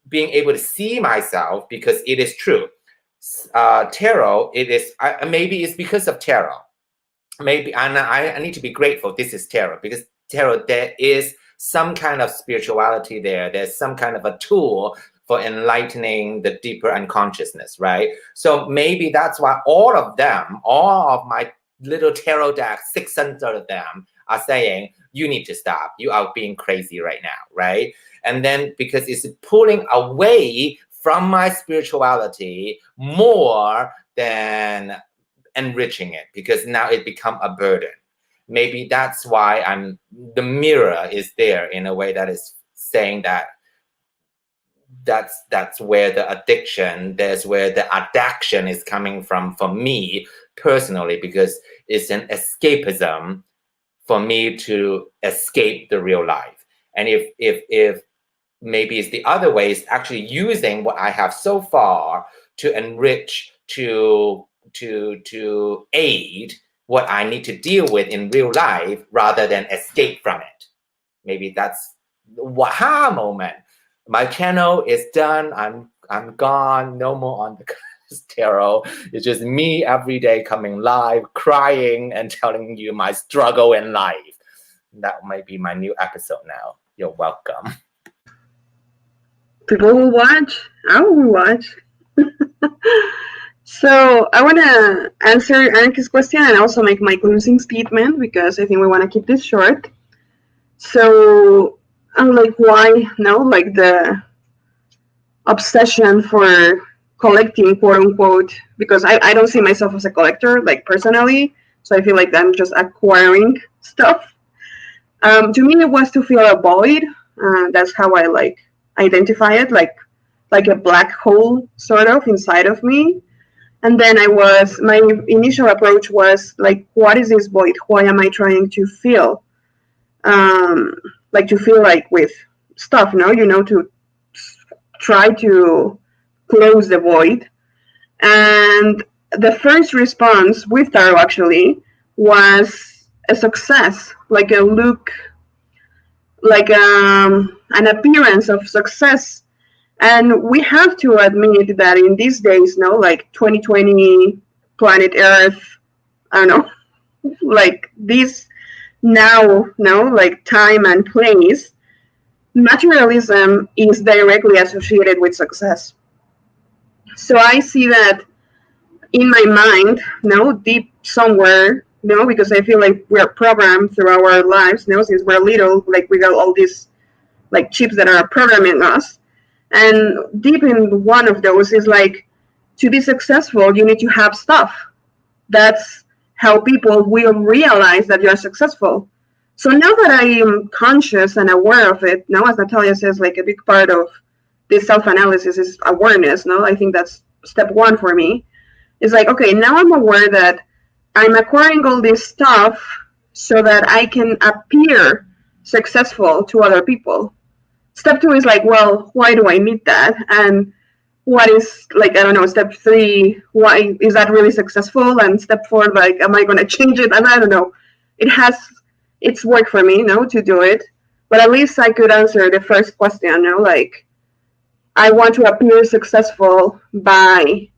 being able to see myself, because it is true. Tarot, maybe it's because of tarot. Maybe, and I need to be grateful this is tarot, because tarot, there is some kind of spirituality there. There's some kind of a tool for enlightening the deeper unconsciousness, right? So maybe that's why all of my little tarot decks, 600 of them, are saying, you need to stop. You are being crazy right now, right? And then because it's pulling away from my spirituality more than enriching it, because now it become a burden. Maybe that's why the mirror is there in a way that is saying that's where the addiction, that's where the addiction is coming from for me personally, because it's an escapism for me to escape the real life. And if maybe it's the other way, is actually using what I have so far to enrich, to aid what I need to deal with in real life rather than escape from it. Maybe that's waha moment. My channel is done. I'm gone. No more on the tarot. It's just me every day coming live, crying and telling you my struggle in life. That might be my new episode now. You're welcome. People will watch. I will watch. So I want to answer Anneke's question and also make my closing statement because I think we want to keep this short. So I'm like, why? No, like the obsession for collecting, quote unquote, because I don't see myself as a collector, like personally. So I feel like I'm just acquiring stuff. To me, it was to fill a void. That's how I like identify it, like a black hole sort of inside of me. And then my initial approach was like, what is this void? Why am I trying to fill? Like to feel like with stuff, to try to close the void. And the first response with tarot actually was a success, like a look, like an appearance of success. And we have to admit that in these days, like 2020, planet Earth, I don't know, like this now, like time and place, materialism is directly associated with success. So I see that in my mind, deep somewhere, because I feel like we're programmed through our lives, since we're little, like we got all these like chips that are programming us. And deep in one of those is like, to be successful, you need to have stuff. That's how people will realize that you're successful. So now that I am conscious and aware of it, as Natalia says, like a big part of this self-analysis is awareness. I think that's step one for me. It's like, okay, now I'm aware that I'm acquiring all this stuff so that I can appear successful to other people. Step two is like, well, why do I need that? And what is, like, I don't know, step three, why is that really successful? And step four, like, am I going to change it? And I don't know. It's work for me, to do it. But at least I could answer the first question, like, I want to appear successful by,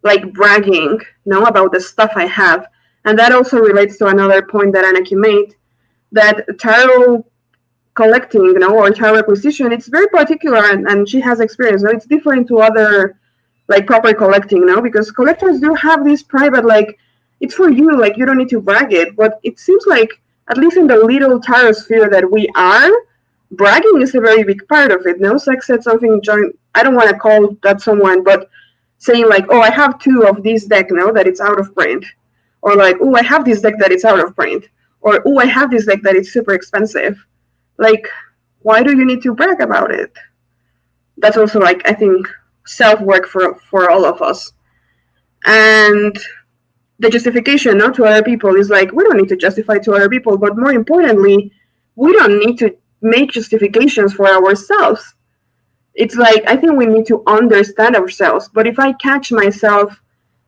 like, bragging, about the stuff I have. And that also relates to another point that Anneke made, that tarot collecting, or tarot acquisition, it's very particular, and she has experience. It's different to other, like, proper collecting, because collectors do have this private, like, it's for you, like, you don't need to brag it. But it seems like, at least in the little tarot sphere that we are, bragging is a very big part of it. Sex said something, I don't want to call that someone, but saying like, oh, I have 2 of this deck now that it's out of print, or like, oh, I have this deck that it's out of print, or oh, I have this deck that it's super expensive. Like, why do you need to brag about it? That's also, like, I think, self-work for all of us. And the justification, to other people is like, we don't need to justify to other people, but more importantly, we don't need to make justifications for ourselves. It's like, I think we need to understand ourselves. But if I catch myself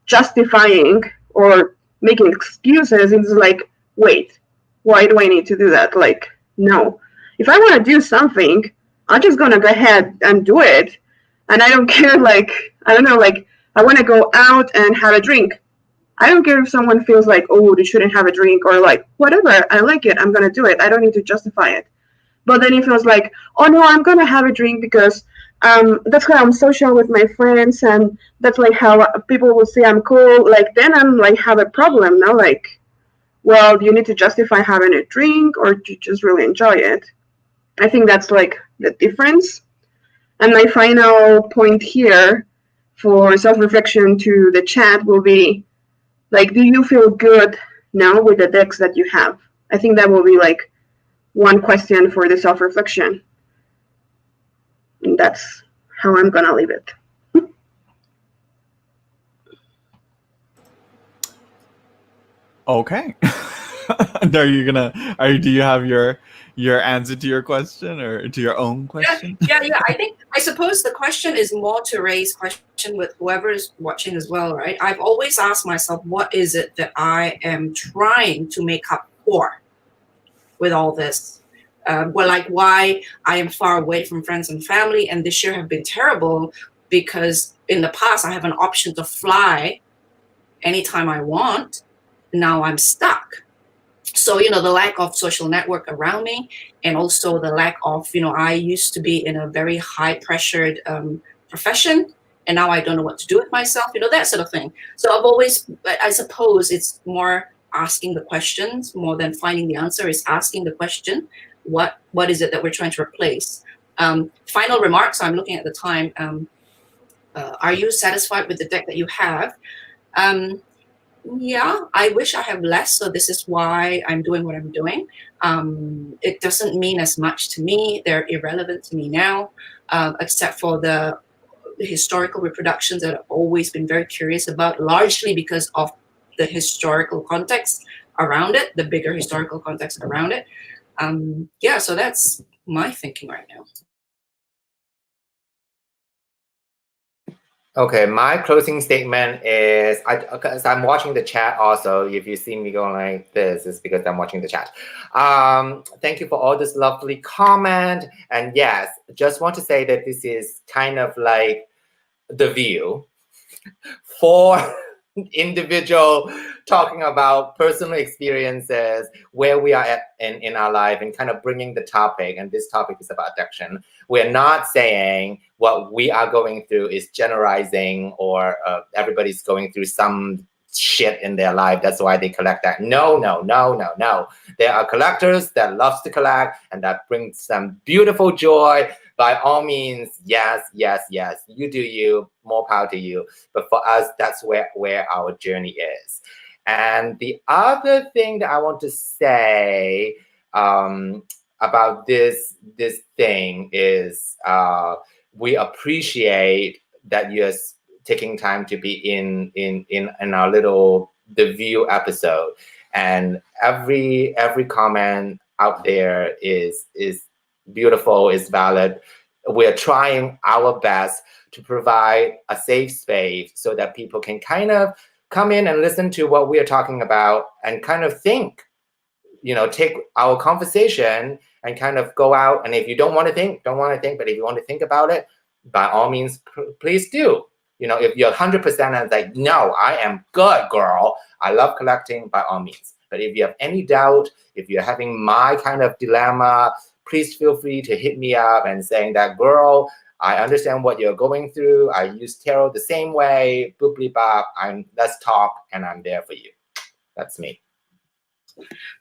justifying or making excuses, it's like, wait, why do I need to do that? Like, no. If I want to do something, I'm just going to go ahead and do it. And I don't care, like, I don't know, like, I want to go out and have a drink. I don't care if someone feels like, oh, they shouldn't have a drink, or like, whatever, I like it, I'm going to do it. I don't need to justify it. But then it feels like, oh, no, I'm going to have a drink because that's how I'm social with my friends, and that's like how people will say I'm cool. Like, then I'm like, have a problem, no? Like, well, do you need to justify having a drink, or do you just really enjoy it? I think that's like the difference. And my final point here for self-reflection to the chat will be, like, do you feel good now with the decks that you have? I think that will be like one question for the self-reflection. And that's how I'm gonna leave it. Okay. Do you have your answer to your question, or to your own question? Yeah. I suppose the question is more to raise questions question with whoever is watching as well, right? I've always asked myself, what is it that I am trying to make up for with all this? Well, like why I am far away from friends and family, and this year have been terrible because in the past I have an option to fly anytime I want. Now I'm stuck. So, you know, the lack of social network around me, and also the lack of, you know, I used to be in a very high pressured profession, and now I don't know what to do with myself, you know, that sort of thing. So I've always, I suppose it's more asking the questions more than finding the answer, is asking the question, what is it that we're trying to replace? Final remarks, I'm looking at the time. Are you satisfied with the deck that you have? Yeah, I wish I have less, so this is why I'm doing what I'm doing. It doesn't mean as much to me. They're irrelevant to me now, except for the historical reproductions that I've always been very curious about, largely because of the historical context around it, the bigger historical context around it. Yeah, so that's my thinking right now. Okay, my closing statement is, because I'm watching the chat also. If you see me going like this, it's because I'm watching the chat. Thank you for all this lovely comment. And yes, just want to say that this is kind of like the view for individual, talking about personal experiences, where we are at in our life, and kind of bringing the topic. And this topic is about addiction. We're not saying what we are going through is generalizing, or everybody's going through some shit in their life, that's why they collect that. No. There are collectors that loves to collect, and that brings some beautiful joy. By all means, yes, you do you, more power to you. But for us, that's where our journey is. And the other thing that I want to say about this thing is, we appreciate that you're taking time to be in our little The View episode. And every comment out there is beautiful, is valid. We're trying our best to provide a safe space so that people can kind of come in and listen to what we are talking about, and kind of think, you know, take our conversation and kind of go out. And if you don't want to think, but if you want to think about it, by all means, please do. You know, if you're 100% and like, no, I am good, girl, I love collecting, by all means. But if you have any doubt, if you're having my kind of dilemma, please feel free to hit me up and saying that, girl, I understand what you're going through. I use tarot the same way, booply bop. Let's talk, and I'm there for you. That's me.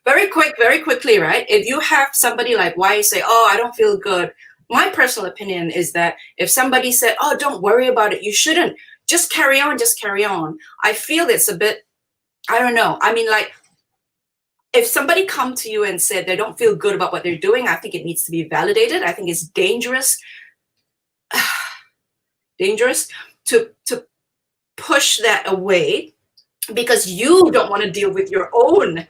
Very quickly, right? If you have somebody like, why you say, oh, I don't feel good. My personal opinion is that if somebody said, oh, don't worry about it, you shouldn't, just carry on. I feel it's a bit, I don't know. I mean, like, if somebody come to you and said they don't feel good about what they're doing, I think it needs to be validated. I think it's dangerous to push that away because you don't want to deal with your own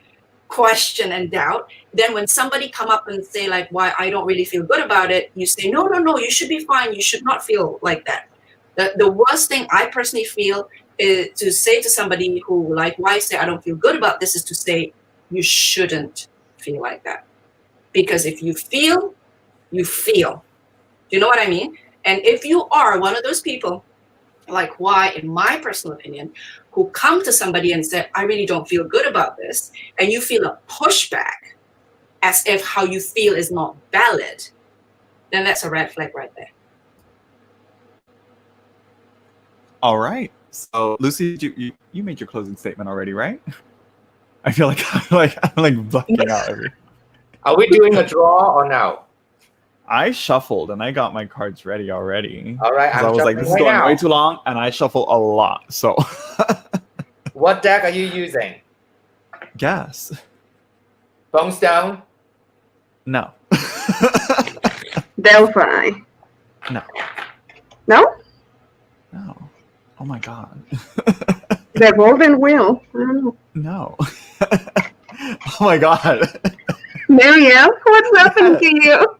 question and doubt. Then when somebody come up and say like, why I don't really feel good about it, you say, no, you should be fine. You should not feel like that. The worst thing I personally feel is to say to somebody who like, why say I don't feel good about this, is to say, you shouldn't feel like that. Because if you feel, you feel. Do you know what I mean? And if you are one of those people, like why, in my personal opinion, who come to somebody and say, I really don't feel good about this, and you feel a pushback as if how you feel is not valid, then that's a red flag right there. All right. So, Lucy, you made your closing statement already, right? I feel like I'm blocking out everything. Are we doing a draw or no? I shuffled and I got my cards ready already. All right, I was like, this is going way too long, and I shuffle a lot. So, what deck are you using? Guess. Bonestone? No. Delphi. No. No? No. Oh my god. The Golden Wheel. I don't know. No. Oh my god. Marielle, what's happening to you?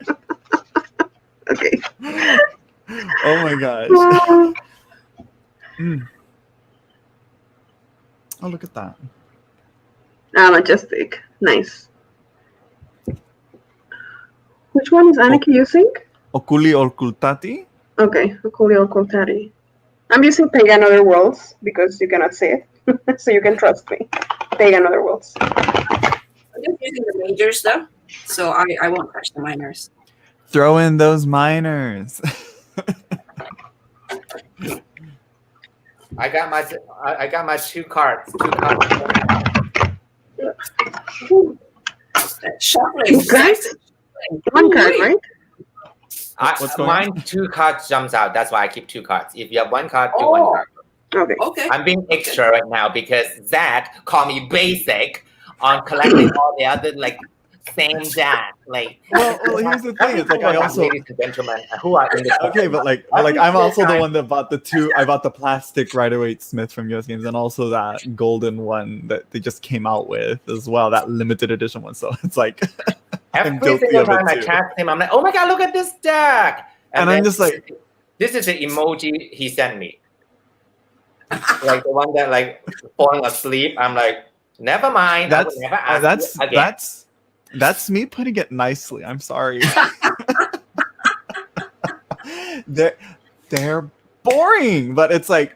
Okay. Oh my gosh. Mm. Oh, look at that. Majestic. Nice. Which one is Anneke using? Oculi Occultati. Okay, Oculio Coltari. I'm using Pagan Other Worlds because you cannot say it, so you can trust me. Pagan Other Worlds. I'm just using the majors though, so I won't touch the minors. Throw in those minors. I got my 2 cards. 2 cards. Shuffling. Two cards? One card, right? What's going on? Mine 2 cards jumps out. That's why I keep 2 cards. If you have 1 card, do 1 card. Okay. Okay. I'm being extra right now because Zach called me basic on collecting all the other like same deck. Like, Well, here's the thing. It's like I also. ladies and gentlemen who are in the Okay, but like I'm also the one that bought the 2. I bought the plastic Rider-Waite-Smith from US Games, and also that golden one that they just came out with as well, that limited edition one. So it's like I'm every guilty single of it time I too. cast him, I'm like, oh my god, look at this deck, And I'm just like, this is the emoji he sent me, like the one that like falling asleep. I'm like, never mind. I will never ask you again. That's me putting it nicely. I'm sorry. they're boring, but it's like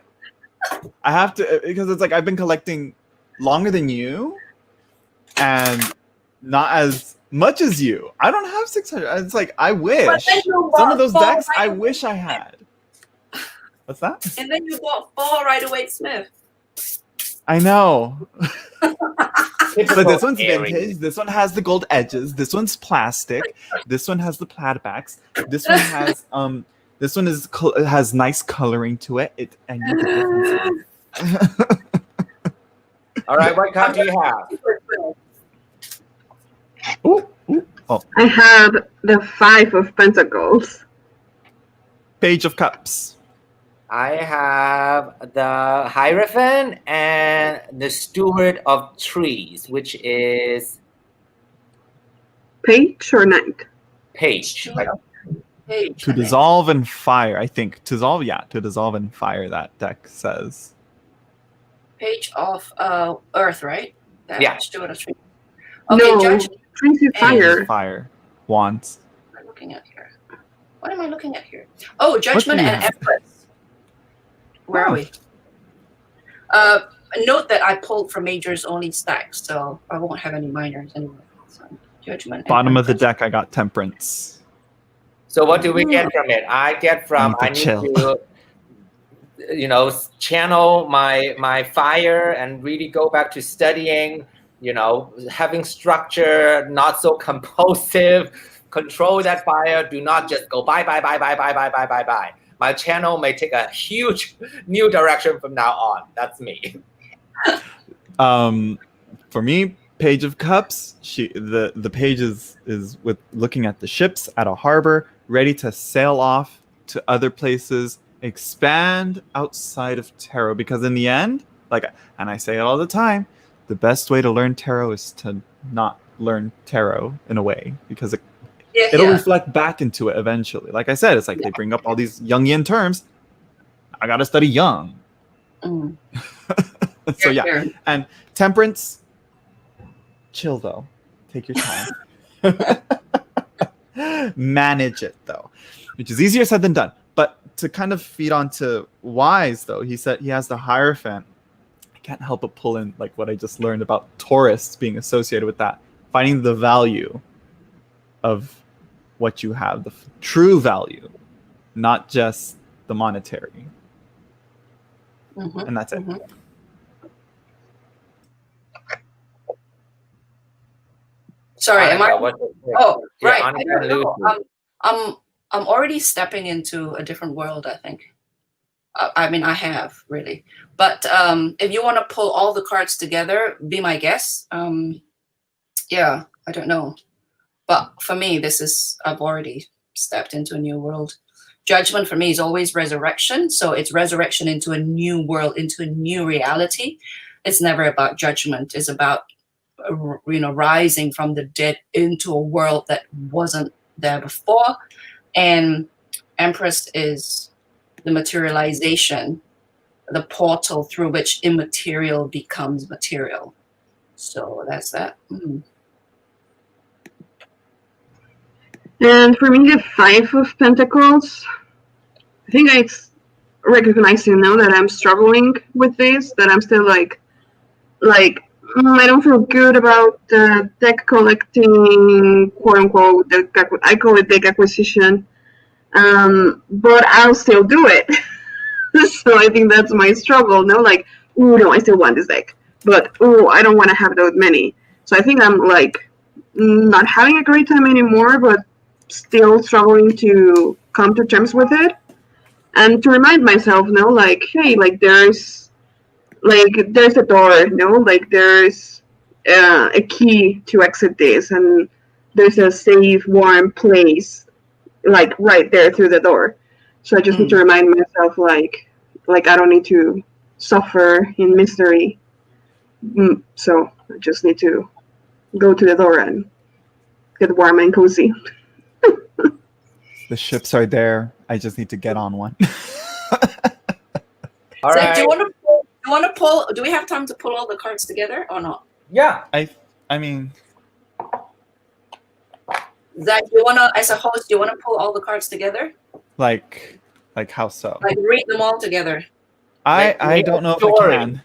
I have to, because it's like I've been collecting longer than you and not as much as you. I don't have 600. It's like I wish some of those decks I wish I had. What's that? And then you bought 4 Rider-Waite-Smith. I know. But this one's Airy. vintage. This one has the gold edges. This one's plastic. This one has the plaid backs. This one has This one has nice coloring to it. And you can All right, what card do you have? Oh, I have the 5 of Pentacles. Page of Cups. I have the Hierophant and the Steward of Trees, which is Page or Knight? Page. Like, Page. To dissolve and fire, I think. To dissolve and fire, that deck says. Page of Earth, right? That Yeah. Steward of Trees. Okay, No, Judge. Trees is fire. Fire. Wands. What am I looking at here? What am I looking at here? Oh, Judgment do you and have? Empress. Where are we? Note that I pulled from majors only stacks, so I won't have any minors anyway. So, Judgment. and Bottom of the Empress. deck, I got Temperance. so what do we get from it? I get from I need chill. to channel my fire and really go back to studying, having structure, not so compulsive, control that fire, do not just go buy. My channel may take a huge new direction from now on. That's me. For me, Page of Cups. The page is with looking at the ships at a harbor, ready to sail off to other places, expand outside of tarot. Because in the end, and I say it all the time, the best way to learn tarot is to not learn tarot in a way, because it'll reflect back into it eventually. Like I said, it's like they bring up all these Jungian terms. I gotta study Jung. Mm. So yeah, Fair. and Temperance. Chill though, take your time. Manage it though, which is easier said than done. But to kind of feed onto Wise though, he said he has the Hierophant. I can't help but pull in like what I just learned about Taurus being associated with that, finding the value of what you have, the true value, not just the monetary. Mm-hmm. And that's it. Mm-hmm. Sorry, am I? Oh, Yeah, right. Anneke I don't know. loses. I'm already stepping into a different world, I think. I mean, I have really. But if you want to pull all the cards together, be my guest. Yeah, I don't know. But for me, I've already stepped into a new world. Judgment for me is always resurrection. So it's resurrection into a new world, into a new reality. It's never about judgment. It's about, rising from the dead into a world that wasn't there before. And Empress is the materialization the portal through which immaterial becomes material. So that's that. And for me, the Five of Pentacles, I think it's recognizing now that I'm struggling with this, that I'm still like I don't feel good about the deck collecting, quote unquote. I call it deck acquisition, but I'll still do it. So I think that's my struggle. No, like, ooh, no, I still want this deck, but ooh, I don't want to have that many. So I think I'm like not having a great time anymore, but still struggling to come to terms with it and to remind myself, no, like, hey, like there's a door, no, like there's a key to exit this, and there's a safe, warm place, like right there through the door. So I just need to remind myself, like I don't need to suffer in misery. So I just need to go to the door and get warm and cozy. The ships are there. I just need to get on one. All So right. do you want to pull? Do we have time to pull all the cards together or not? Yeah. I mean, Zach, you wanna, as a host, you wanna pull all the cards together? like how so? Like read them all together. I don't know if I story. can.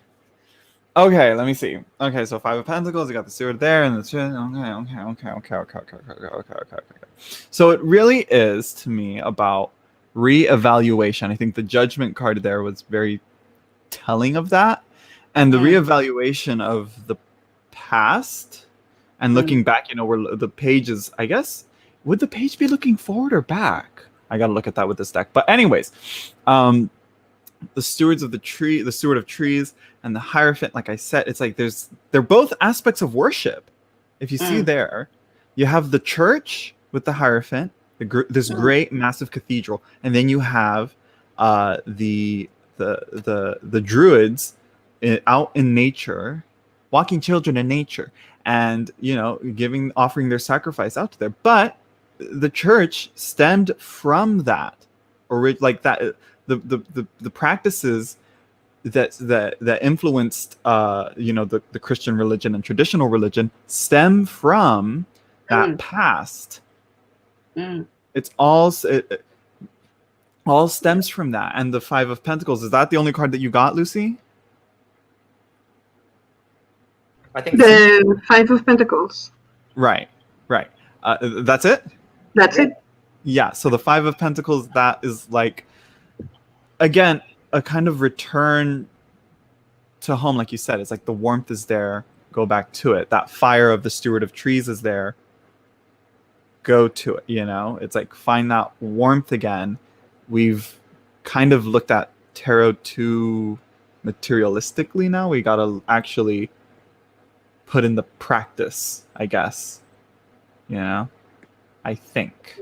Okay, let me see. Okay, so Five of Pentacles, you got the Steward there, and the okay. So it really is to me about reevaluation. I think the Judgment card there was very telling of that, and the reevaluation of the past and looking back. You know, where the page is. I guess would the page be looking forward or back? I got to look at that with this deck. But anyways, the stewards of the tree, the steward of trees, and the Hierophant, like I said, it's like they're both aspects of worship. If you see there, you have the church with the Hierophant, this great massive cathedral, and then you have the druids out in nature, walking children in nature, and offering their sacrifice out to there. But the church stemmed from that, or like that. The practices that influenced the Christian religion and traditional religion stem from that past. It all stems from that. And the Five of Pentacles, is that the only card that you got, Lucy? I think The Five of Pentacles. Right. That's it? That's it. Yeah, so the Five of Pentacles, that is like, again, a kind of return to home, like you said. It's like the warmth is there, go back to it. That fire of the Steward of Trees is there, go to it, It's like find that warmth again. We've kind of looked at tarot too materialistically now. We got to actually put in the practice, I guess. I think.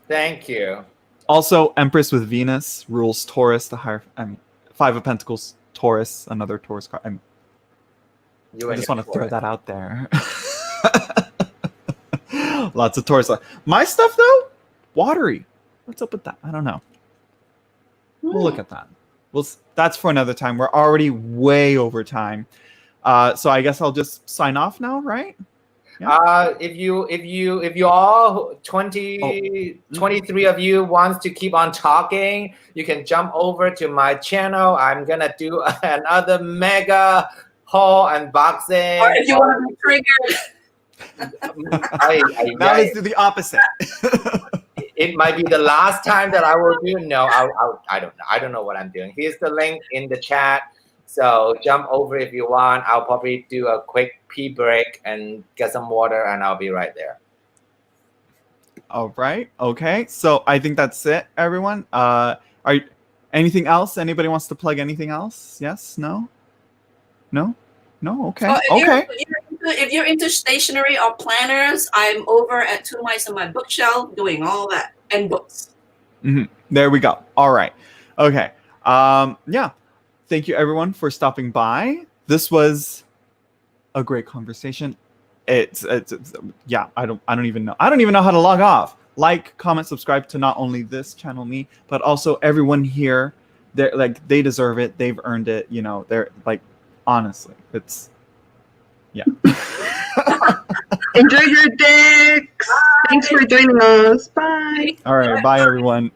Thank you. Also, Empress with Venus rules Taurus. Five of Pentacles, Taurus, another Taurus card. I just want to throw that out there. Lots of Taurus. My stuff, though, watery. What's up with that? I don't know. We'll look at that. That's for another time. We're already way over time. So I guess I'll just sign off now, right? Yeah. If you all 23 of you wants to keep on talking, you can jump over to my channel. I'm gonna do another mega haul unboxing. Or if you want to be triggered. Now let's do the opposite. It might be the last time that I will do. No, I don't know. I don't know what I'm doing. Here's the link in the chat. So jump over if you want. I'll probably do a quick pee break and get some water, and I'll be right there. All right. Okay. So I think that's it, everyone. Anything else? Anybody wants to plug anything else? Yes? No? No? Okay. If you're into stationery or planners, I'm over at Two Mice on My Bookshelf doing all that, and books. There we go. All right. Okay. Yeah. Thank you, everyone, for stopping by. This was a great conversation. It's yeah. I don't even know. I don't even know how to log off. like, comment, subscribe to not only this channel, me, but also everyone here. They're like, they deserve it. They've earned it. You know, they're like, honestly, it's, yeah. Enjoy your dicks. Thanks for joining us. Bye. All right. Bye, everyone.